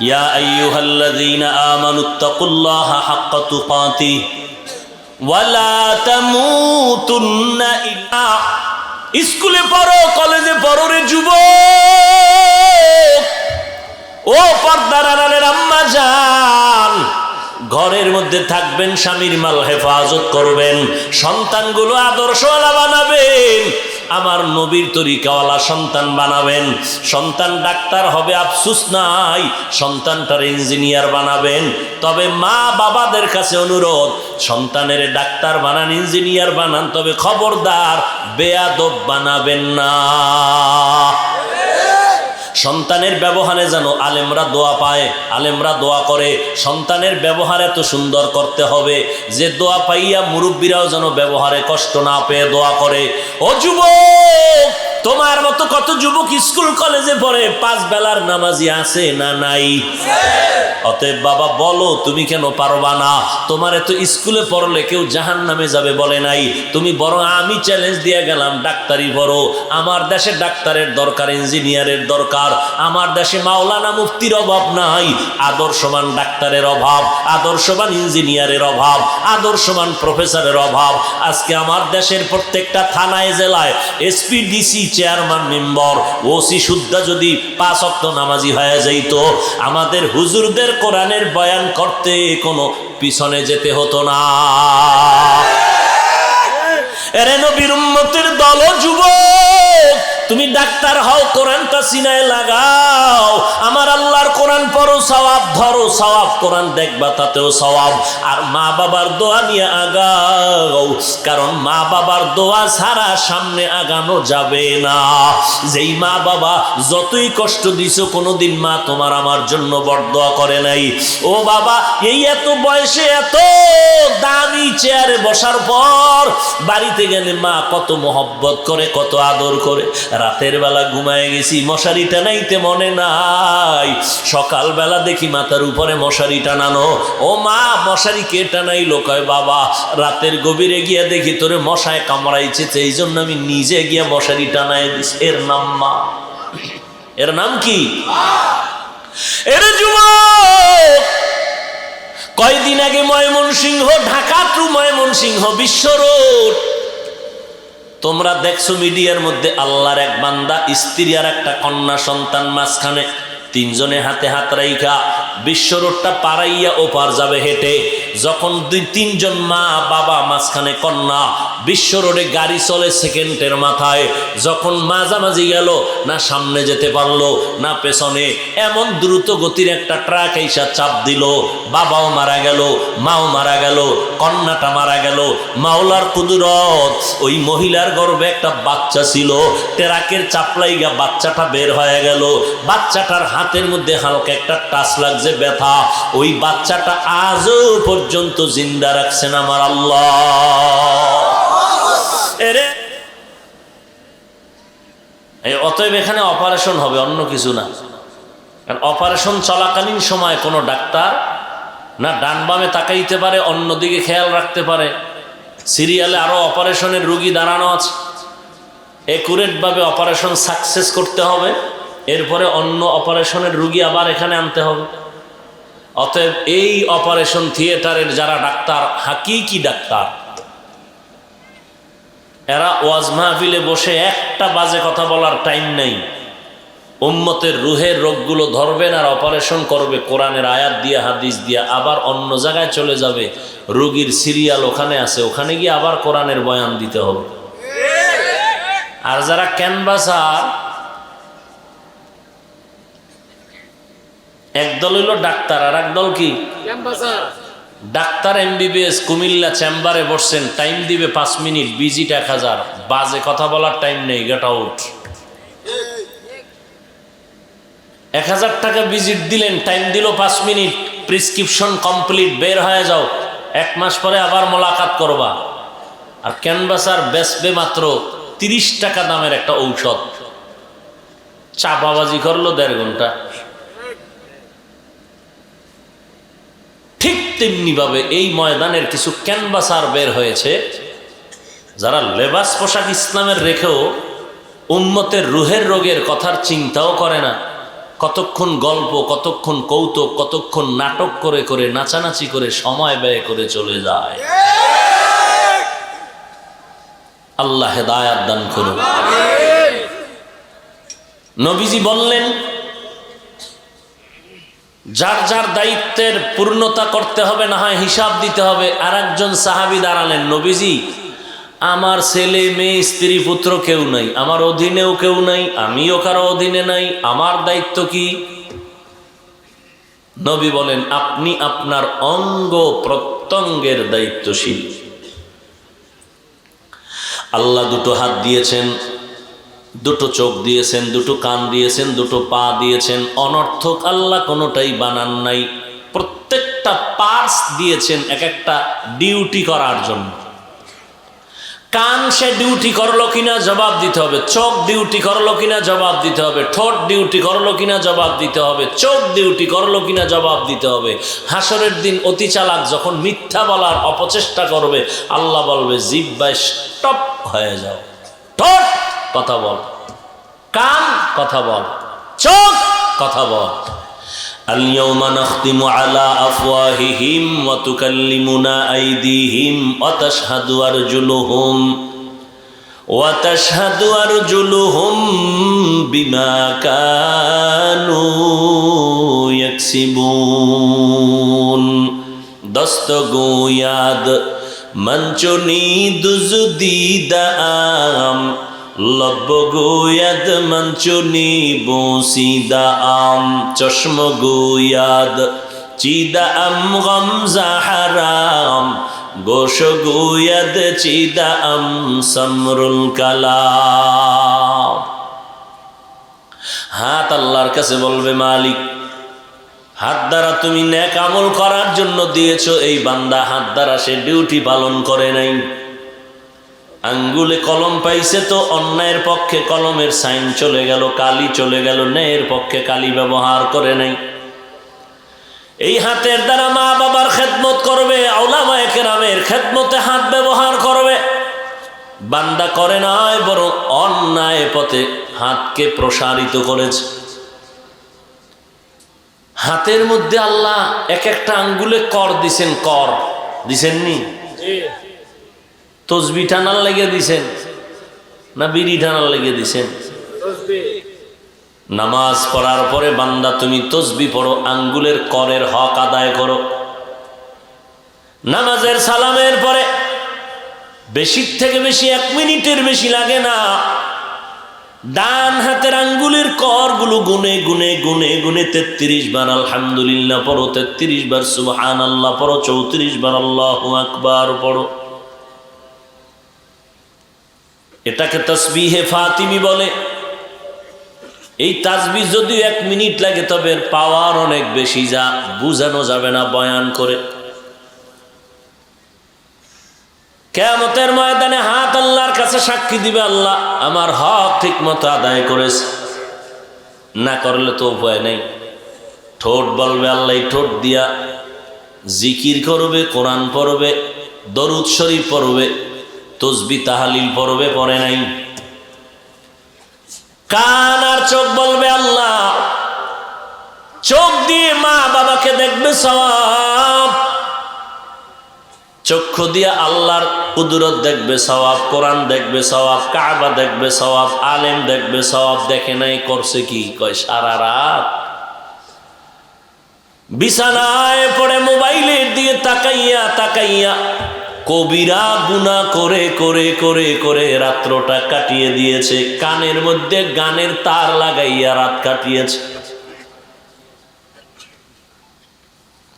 ইয়া আইয়ুহাল্লাযীনা আমানুত্তাকুল্লাহা হাক্কা তুকাতিহি ওয়া লা তামুতুন্না ইল্লা। স্কুলে পড়ো, কলেজে পড়ো রে যুবক, ও পর্দার আড়ালের আম্মা জান, ঘরের মধ্যে থাকবেন, স্বামীর মাল হেফাজত করবেন, সন্তানগুলো আদর্শওয়ালা বানাবেন, আমার নবীর তরিকাওয়ালা সন্তান বানাবেন। সন্তান ডাক্তার হবে আফসোস নাই, সন্তানটার ইঞ্জিনিয়ার বানাবেন। তবে মা বাবাদের কাছে অনুরোধ, সন্তানের ডাক্তার বানান, ইঞ্জিনিয়ার বানান, তবে খবরদার বেয়াদব বানাবেন না। সন্তানের ব্যবহারে যেন আলেমরা দোয়া পায়, আলেমরা দোয়া করে। সন্তানের ব্যবহার এত সুন্দর করতে হবে যে দোয়া পাইয়া মুরব্বীরাও যেন ব্যবহারে কষ্ট না পেয়ে দোয়া করে। ও যুবক, তোমার মতো কত যুবক স্কুল কলেজে পড়ে, 5 বেলার নামাজি আছে না নাই? অতএব বাবা বলো, তুমি কেন পারবা না? তোমার এত স্কুলে পড়লে কেউ জাহান্নামে যাবে বলে নাই। তুমি বরং আমি চ্যালেঞ্জ দিয়ে গেলাম, ডাক্তারি পড়ো। আমার দেশে ডাক্তারের দরকার, ইঞ্জিনিয়ারের দরকার। আমার দেশে মাওলানা মুফতির অভাব নাই, আদর্শবান ডাক্তারের অভাব, আদর্শবান ইঞ্জিনিয়ারের অভাব, আদর্শবান প্রফেসরের অভাব। আজকে আমার দেশের প্রত্যেকটা থানায়, জেলায় SP, DC, chairman, member, OC সুদ্ধা যদি 5 ওয়াক্ত নামাজি হয়ে যাইত, আমাদের হুজুরদের কোরআনের বয়ান করতে কোনো পিছনে যেতে হতো না। এরে নবীর উম্মতের দল, যুবক, তুমি ডাক্তার হও, কোরআনটা সিনায় লাগাও। আমার আল্লাহর কোরআন পড়ো, সওয়াব ধরো, সওয়াব কোরআন দেখবা, তাতেও সওয়াব। আর মা বাবার দোয়া নিয়ে আগাও, কারণ মা বাবার দোয়া ছাড়া সামনে আগানো যাবে না। যেই মা বাবা যতই কষ্ট দিছো, কোনোদিন মা তোমার আমার জন্য বরদোয়া করে নাই। ও বাবা, এই এত বয়সে এত দামি চেয়ারে বসার পর বাড়িতে গেলে মা কত মহব্বত করে, কত আদর করে। রাতের বেলা ঘুমায় গেছি, মশারি টানাইতে মনে নাই, সকালবেলা দেখি মাথার উপরে মশারি টানানো। ও মা, মশারি কে টানাইলো? কয় বাবা, রাতের গভীরে গিয়া দেখি তোরে মশায় কামড়াইছে, এই জন্য আমি নিজে গিয়া মশারি টানাই দিস। এর নাম মা। এর নাম কি? এর যুবক, কয়দিন আগে ময়মনসিংহ, ঢাকা টু ময়মনসিংহ বিশ্ব রোড, তোমরা দেখছো মিডিয়ার মধ্যে, আল্লাহর এক বান্দা, স্ত্রী আর একটা কন্যা সন্তান, মাঝখানে 3 জনে হাতে হাত রাইখা বিশ্ব রোডটা পারাইয়া ওপার যাবে হেঁটে। যখন 2-3 জন মা বাবা, মাঝখানে কন্যা, বিশ্ব রোডে গাড়ি চলে সেকেন্ডের মাথায়, যখন মাঝামাঝি গেল না সামনে যেতে পারলো না পেছনে, এমন দ্রুত গতির একটা ট্রাক এসে চাপ দিল, বাবাও মারা গেল, মাও মারা গেল, কন্যাটা মারা গেল। মাওলার কুদরত, ওই মহিলার গর্ভে একটা বাচ্চা ছিল, ট্রাকের চাপলাইগা বাচ্চাটা বের হয়ে গেল, বাচ্চাটার হাতের মধ্যে হালকা একটা টাচ লাগছে, ব্যথা, ওই বাচ্চাটা আজও পর্যন্ত জিন্দা রাখছেন আমার আল্লাহ। এরে অতএব এখানে অপারেশন হবে, অন্য কিছু না। কারণ অপারেশন চলাকালীন সময় কোনো ডাক্তার না ডান বামে তাকাইতে পারে, অন্যদিকে খেয়াল রাখতে পারে। সিরিয়ালে আরো অপারেশনের রুগী দাঁড়ানো আছে, একুরেটভাবে অপারেশন সাকসেস করতে হবে, এরপরে অন্য অপারেশনের রুগী আবার এখানে আনতে হবে। অতএব এই অপারেশন থিয়েটারের যারা ডাক্তার, হাকিকি ডাক্তার, এরা ওয়াজ মাহফিলে বসে একটা বাজে কথা বলার টাইম নেই। উম্মতের রুহের রোগগুলো ধরবেন আর অপারেশন করবে কোরআনের আয়াত দিয়ে, হাদিস দিয়ে, আবার অন্য জায়গায় চলে যাবে, রোগীর সিরিয়াল ওখানে আছে, ওখানে গিয়ে আবার কোরআনের বয়ান দিতে হবে। আর যারা ক্যানভাসার, একদল হইল ডাক্তার আর একদল কি ডাক্তার এমবিবিএস, কুমিল্লা চেম্বারে বসছেন, টাইম দিবে 5 মিনিট, ভিজিট 1000, বাজে কথা বলার টাইম নেই, গেট আউট। 1000 টাকা ভিজিট দিলেন, টাইম দিল 5 মিনিট, প্রেসক্রিপশন কমপ্লিট, বের হয়ে যাও, 1 মাস পরে আবার মোলাকাত করবা। আর ক্যানভাসার বেচবে মাত্র 30 টাকা দামের একটা ঔষধ, চাপাবাজি করলো 1.5 ঘন্টা। ঠিক তেমনি ভাবে এই ময়দানের কিছু ক্যানভাসার বের হয়েছে, যারা লেবাস পোশাক ইসলামের রেখেও উম্মতের রুহের রোগের কথার চিন্তাও করে না। কতক্ষণ গল্প, কতক্ষণ কৌতুক, কতক্ষণ নাটক করে করে, নাচানাচি করে, সময় ব্যয় করে চলে যায়। আল্লাহ হেদায়াত দান করুন। নবীজি বললেন, যার যার দায়িত্বের পূর্ণতা করতে হবে, না হয় হিসাব দিতে হবে। আর একজন সাহাবী দাঁড়ালেন, নবীজি আমার ছেলে মেয়ে স্ত্রী পুত্র কেউ নাই, আমার অধীনেও কেউ নাই, আমিও কারো অধীনে নাই, আমার দায়িত্ব কি? নবী বলেন, আপনি আপনার অঙ্গ প্রত্যঙ্গের দায়িত্বশীল। আল্লাহ 2টো হাত দিয়েছেন, 2টো চোখ দিয়েছেন, 2টো কান দিয়েছেন, 2টো পা দিয়েছেন, অনর্থক আল্লাহ কোনোটাই বানান নাই। প্রত্যেকটা পার্টস দিয়েছেন এক একটা ডিউটি করার জন্য। কান সে ডিউটি করলো কিনা জবাব দিতে হবে, চোখ ডিউটি করলো কিনা জবাব দিতে হবে, ঠোঁট ডিউটি করলো কিনা জবাব দিতে হবে, চোখ ডিউটি করলো কিনা জবাব দিতে হবে। হাসরের দিন অতি চালাক যখন মিথ্যা বলার অপচেষ্টা করবে, আল্লাহ বলবে জিহ্বায় স্টপ হয়ে যাও, ঠোঁট কথা বল, কান কথা বল, চোখ কথা বল। আল-ইয়াওমা নাখতিমু আলা আফওয়াহিহিম ওয়া তুকাল্লিমুনা আইদিহিম ওয়া তাশহাদু আরজুলুহুম বিমা কানু ইয়াকসিবুন। দস্তগোয়াদ মঞ্চুনি দুজদিদাম লব্বগোয়াদ মঞ্চুনি বসিদাম চশমগোয়াদ চিদাম গমজা হারাম গোশগোয়াদ চিদাম সমরুল কালাম। হাত আল্লাহর কাছে বলবে, মালিক হাত দ্বারা তুমি নেক আমল করার জন্য দিয়েছো, এই বান্দা হাত দ্বারা সে ডিউটি পালন করে নাই। আঙ্গুলে কলম পাইছে তো অন্যায়ের পক্ষে কলমের সাইন চলে গেল, কালি চলে গেল, ন্যায়ের পক্ষে কালি ব্যবহার করে নাই। এই হাতের দ্বারা মা বাবার খেদমত করবে, উলামায়ে কেরামের খেদমতে হাত ব্যবহার করবে। বান্দা করে নয়, বরং অন্যায় পথে হাতকে প্রসারিত করেছে। হাতের মধ্যে আল্লাহ এক একটা আঙ্গুলে কর দিছেন, কর দিছেননি? তসবি টানার লেগে দিছেন না বিড়ি টানার লেগে দিছেন? নামাজ পড়ার পরে বান্দা তুমি তসবি পড়ো, আঙ্গুলের করের হক আদায় করো। নামাজের সালামের পরে বেশির থেকে বেশি 1 মিনিটের বেশি লাগে না। ডান হাতের আঙ্গুলের করগুলো গুনে গুনে গুনে গুনে 33 বার আলহামদুলিল্লাহ পড়ো, 33 বার সুবহানাল্লাহ পড়ো, 34 বার আল্লাহু আকবার পড়ো। এটাকে তাসবিহে ফাতিমি বলে। এই তাসবিহ যদিও 1 মিনিট লাগে, তবে এর পাওয়ার অনেক বেশি, যা বুঝানো যাবে না বয়ান করে। কিয়ামতের ময়দানে হাত আল্লাহর কাছে সাক্ষী দিবে, আল্লাহ আমার হক ঠিক মতো আদায় করেছে, না করলে তো উপায় নেই। ঠোঁট বলবে, আল্লাহ এই ঠোঁট দিয়া জিকির করবে, কোরআন পড়বে, দরুদ শরীফ পড়বে, তসবিহ তাহলিল পড়বে, পড়ে নাই। কান আর চোখ বলবে, আল্লাহ চোখ দিয়ে মা বাবাকে দেখবে সওয়াব, চক্ষু দিয়ে আল্লাহর কুদরত দেখবে সওয়াব, কোরআন দেখবে সওয়াব, কাবা দেখবে সওয়াব, আলেম দেখবে সওয়াব। দেখে নাই, করছে কি? কয় সারা রাত বিছানায় পড়ে মোবাইলের দিকে তাকাইয়া তাকাইয়া কবিরা গুনাহ করে করে করে করে রাত্রটা কাটিয়ে দিয়েছে, কানের মধ্যে গানের তার লাগাইয়া রাত কাটিয়েছে।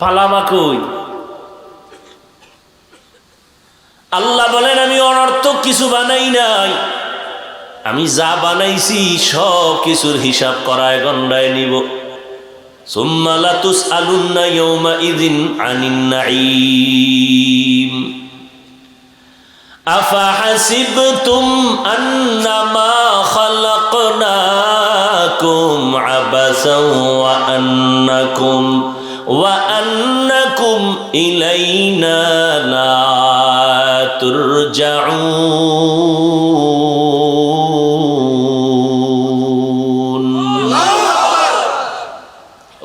পালাবা কই? আল্লাহ বলেন, আমি অনর্থক কিছু বানাই নাই, আমি যা বানাইছি সব কিছুর হিসাব করায় গন্ডায় নিব। সুম্মা লাতুসআলুন্না ইয়াওমাইযিন আনিন নাঈম আফাহাসিবতুম আন্নামা খালাকনাকুম আবাসাও ওয়া আন্নাকুম ইলাইনা লা তুরজাউন।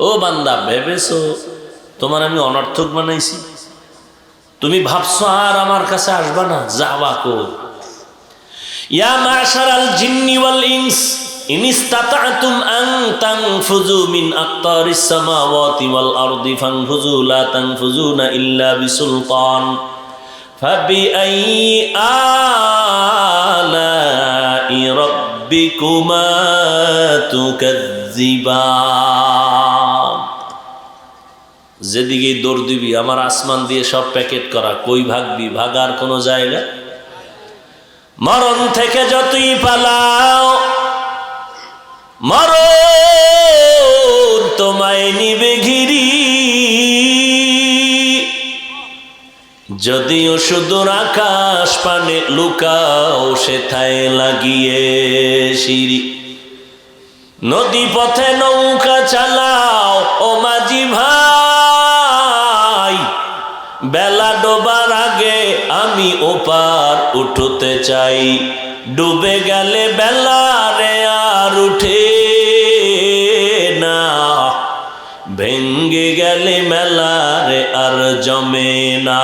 ও বান্দা, ভেবেছো তোমার আমি অনর্থক বানাইছি? তুমি ভাবছো আর আমার কাছে আসবা না? যাবা কই? ইয়া মাশারাল জিন্নি ওয়াল ইনস ইন ইসতাতা'তুম আন তানফুযু মিন আকতারিস সামাওয়াতি ওয়াল আরদি ফানফুযু লা তানফুযুনা ইল্লা বিসুলতান ফাবিআইয়ি আলাই রাব্বিকুমা তুকাজ্জিবান। যেদিকে দৌড় দিবি, আমার আসমান দিয়ে সব প্যাকেট করা, কই ভাগবি? ভাগার কোনো জায়গা? মরণ থেকে যতই পালাও, মরণ তোমায় নিবে ঘিরি। যদিও সুদূর আকাশ পানে লুকাও, সেথায় লাগিয়ে সিঁড়ি। নদী পথে নৌকা চালাও ও মাঝি ভাই, বেলা ডোবার আগে আমি ওপার উঠতে চাই। ডুবে গেলে বেলা রে আর উঠে না, ভেঙ্গে গেলে মেলা রে আর জমে না।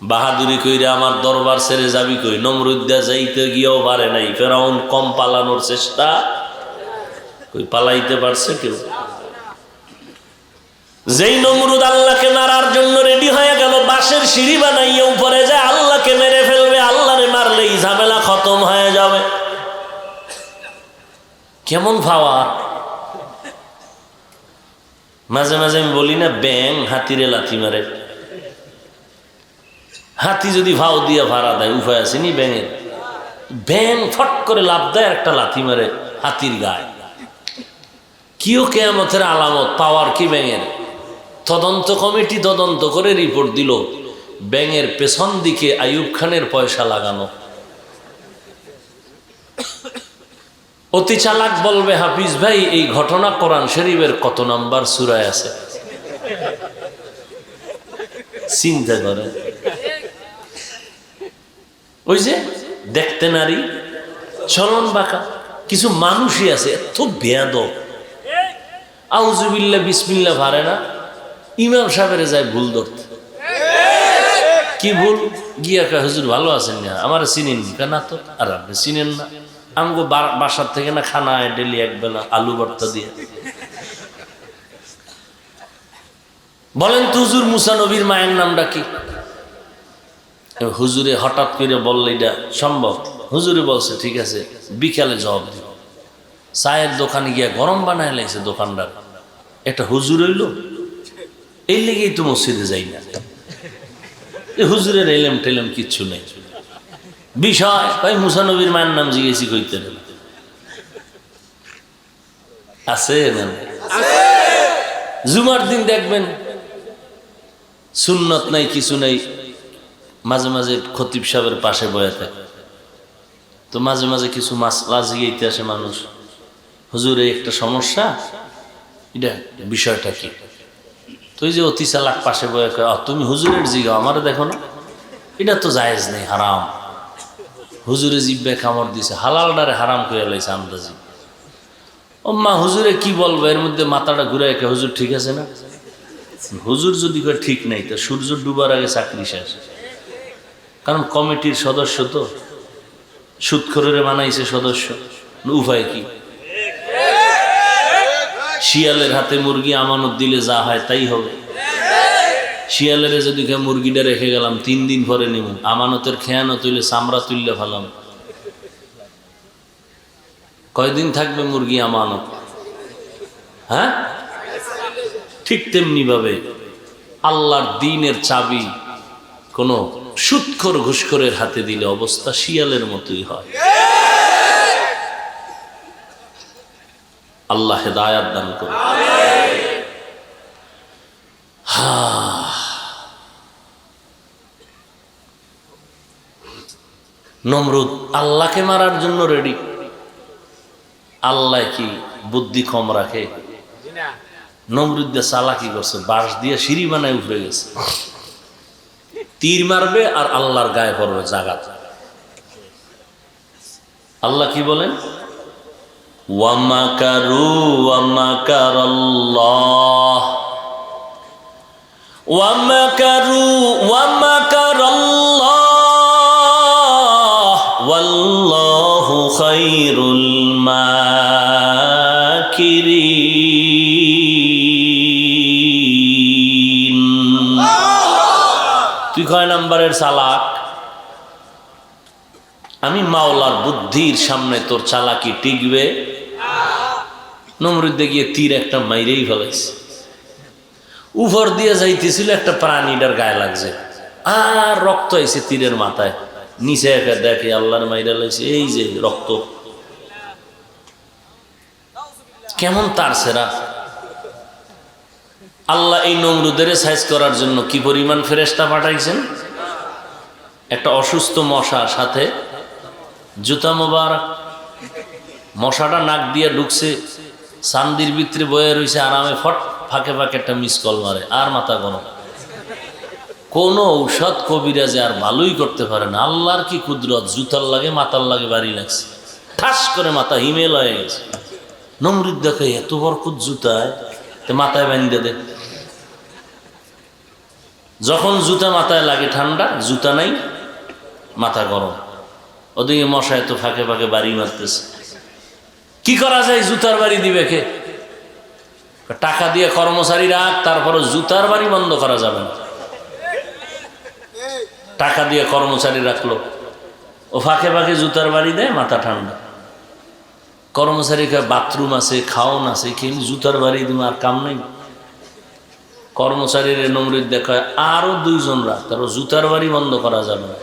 বাহাদুরি কইরা আমার দরবার ছেড়ে যাবি কই? নমরুদ্দা যাইতে গিয়েও পারে নাই, ফেরাউন কম পালানোর চেষ্টা কই পালাইতে পারছে কেউ? যেই নমরুদ আল্লাহকে মারার জন্য রেডি হয়ে গেল, বাঁশের সিঁড়ি বানাইয়া উপরে যায় আল্লাহকে মেরে ফেলবে, আল্লাহরে মারলেই ঝামেলা খতম হয়ে যাবে। কেমন ভাবা? মাঝে মাঝে আমি বলি না, ব্যাং হাতিরে লাথি মারে। হাতি যদি ভাও দিয়া ভাড়া দেয়, উপায় আছে নি ব্যাঙের? ব্যাং ফট করে লাভ দেয়, একটা লাথি মারে হাতির গায়ে। কিও কিয়ামতের আলামত, পাওয়ার কি ব্যাঙের? তদন্ত কমিটি তদন্ত করে রিপোর্ট দিল, ব্যাঙের পেছন দিকে আইয়ুব খানের পয়সা লাগানো। অতি চালাক বলবে, হাফিজ ভাই এই ঘটনা কোরআন শরীফের কত নাম্বার সূরায় আছে? চিন্তা করে। ওই যে দেখতে নারী, চলন বাঁকা, কিছু মানুষই আছে এত বেয়াদব, আউযুবিল্লাহ বিসমিল্লাহ পারে না, ইমাম সাহেবের যায় ভুল ধরতে। কি ভুল? গিয়া কা হুজুর ভালো আছেন না, আমার চিনেন না তো? আর আপনি চিনেন না? আমগো বাসার থেকে না খানা ডেলি একবেলা আলু ভর্তা দিয়ে। বলেন তো হুজুর মুসা নবীর মায়ের নামটা কি? হুজুরে হঠাৎ করে বললে এটা সম্ভব, হুজুরে বলছে ঠিক আছে বিকালে জবাব দিব। চায়ের দোকানে গিয়া গরম বানায় লাগছে দোকানদার, একটা হুজুর হইল, এই লেগেই তো মসজিদে যাই না। হুজুরের এলেম টেলেম কিচ্ছু নেই। বিষয় কই মুসা নবীর মায়ের নাম জিজ্ঞেসি কইতে আছে না? জুমার দিন দেখবেন সুন্নত নাই কিছু নেই, মাঝে মাঝে খতিব সাহেবের পাশে বয়ে থাকে, তো মাঝে মাঝে কিছু মাসলা জিগাইতে আসে মানুষ, হুজুর এই একটা সমস্যা, এটা বিষয়টা কি? তো এই যে অতি চালাক পাশে বয়ে কয় তুমি হুজুরের জিগাও, আমারে দেখো না, এটা তো জায়েজ নেই, হারাম। হুজুরে জিব্বে কামড় দিছে, হালালডারে হারাম করে লাইছে আন্দাজি। ও মা হুজুরে কি বলবো, এর মধ্যে মাথাটা ঘুরে একে হুজুর ঠিক আছে না? হুজুর যদি কয় ঠিক নেই, তো সূর্য ডুবার আগে চাকরি শেষ। কারণ কমিটির সদস্য তো, সুদখোরের বানাইছে সদস্য, উপায় কি? শিয়ালের হাতে মুরগি আমানত দিলে যা হয় তাই হবে। শিয়ালের যদি মুরগিটা রেখে গেলাম 3 দিন পরে নিব, আমানতের খেয়ানত হইলে চামড়া তুললে ফেলাম, কয়দিন থাকবে মুরগি আমানত? হ্যাঁ, ঠিক তেমনি ভাবে আল্লাহর দ্বীনের চাবি কোন সুদখোর ঘুষখোরের হাতে দিলে অবস্থা শিয়ালের মতোই হয়। আল্লাহ হেদায়াত দান করুন। নমরুদ আল্লাহকে মারার জন্য রেডি। আল্লাহ কি বুদ্ধি কম রাখে? নমরুদ দিয়ে চালাকি করছে, বাঁশ দিয়ে সিঁড়ি বানায় উঠে গেছে, তীর মারবে আর আল্লাহর গায়ে পড়বে জাগাত। আল্লাহ কি বলেন? ওয়ামাকারু ওয়ামাকারাল্লাহ ওয়ামাকারু ওয়ামাকারাল্লাহ ওয়াল্লাহু খায়রুল মাকিরিন। তুই কয় নাম্বারের চালাক? আমি মাওলার বুদ্ধির সামনে তোর চালাকি টিকবে? নমরুদে গিয়ে তীর একটা মাইরেই ফেলাইছে, উপর দিয়ে যাইতেছিল, একটা প্রাণীটার গায়ে লাগছে, আর রক্ত আইছে তীরের মাথায়, নিচে একা দেখে আল্লাহর মাইরা লাইছে, এই যে রক্ত, কেমন তার সেরা। আল্লাহ এই নমরুদের সাইজ করার জন্য কি পরিমাণ ফেরেশতা পাঠাইছেন। একটা অসুস্থ মশার সাথে জুতা মোবারক, মশাটা নাক দিয়ে ঢুকছে, চান্দির ভিতরে বয়ে রয়েছে আরামে, ফট ফাঁকে ফাঁকে একটা মিস কল মারে, আর মাথা গরম। কোন ঔষধ কবিরাজে আর ভালোই করতে পারে না। আল্লাহর কি কুদরত, জুতার লাগে মাথার লাগে বাড়ি লাগছে, ঠাস করে মাথা হিমেল হয়ে গেছে। নমরুদ দেখে এত বরকত জুতায়, মাথায় বাঁধে দে। যখন জুতা মাথায় লাগে ঠান্ডা, জুতা নাই মাথা গরম, ওদিকে মশায় তো ফাঁকে ফাঁকে বাড়ি মারতেছে। কি করা যায়? জুতার বাড়ি দিবে কে? টাকা দিয়ে কর্মচারী রাখ, তারপরে জুতার বাড়ি বন্ধ করা যাবে না। টাকা দিয়ে কর্মচারী রাখলো, ও ফাঁকে ফাঁকে জুতার বাড়ি দেয়, মাথা ঠান্ডা। কর্মচারী বাথরুম আছে, খাওন আছে, কিন্তু জুতার বাড়ি দিব আর কাম নেই। কর্মচারীর নমরুদ দেখায় আরো 2 জন রাখ, তারপর জুতার বাড়ি বন্ধ করা যাবে না।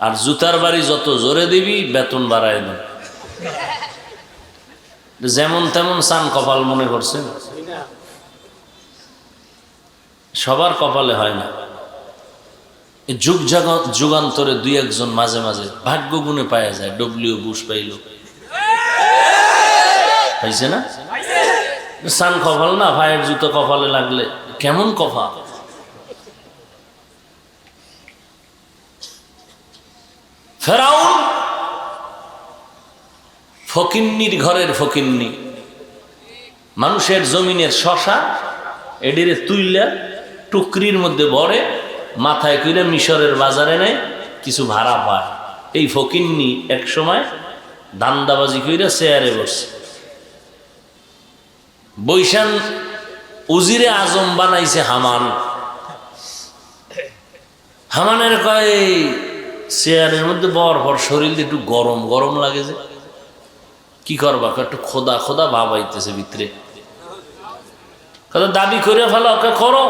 আর জুতার বাড়ি যত জোরে দিবি বেতন বাড়ায় দেন। যেমন তেমন চান কপাল মনে করছেন, সবার কপালে হয় না। যুগ যুগান্তরে 2-1 জন মাঝে মাঝে ভাগ্য গুণে পাওয়া যায়। ডব্লিউ বুশ পাইল, পাইছে না? চান কপাল না, ভাইয়ের জুতো কপালে লাগলে কেমন কপাল। ফেরাউন ফকিন্নির ঘরের ফকিন্নি, মানুষের জমিনের শশা, এডিরে তুইলা টুকরির মধ্যে ভরে মাথায় কইরা মিশরের বাজারে নেয়, কিছু ভাড়া পায়। এই ফকিন্নি এক সময় দান্দাবাজি কইরা চেয়ারে বসে, বৈশান উজিরে আজম বানাইছে হামান। হামানের কয় চেয়ারের মধ্যে বর শরীর একটু গরম গরম লাগে যে কি করবা একটু খোদা খোদা ভাব আইতেছে ভিতরে দাবি করে ফেলা ওকে করো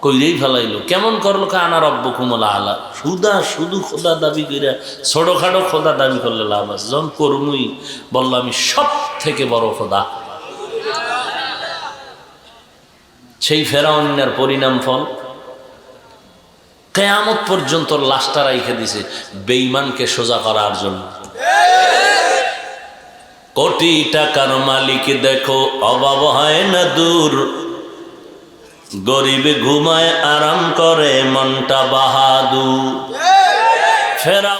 কইলেই ফেলাইলো কেমন করলো আনা রব্ব কুমলা আলা শুধু খোদা দাবি করে ছোটখাটো খোদা দাবি করলে লাভ আছে যখন করমুই বললো আমি সব থেকে বড় খোদা সেই ফেরাউনের পরিণাম ফল কিয়ামত পর্যন্ত লাশটা রাইখে দিছে বেঈমানকে সোজা করার জন্য কোটি টাকার মালিক দেখো অভাব হয় না দূর গরিবে ঘুমায় আরাম করে মনটা বাহাদুর ফেরা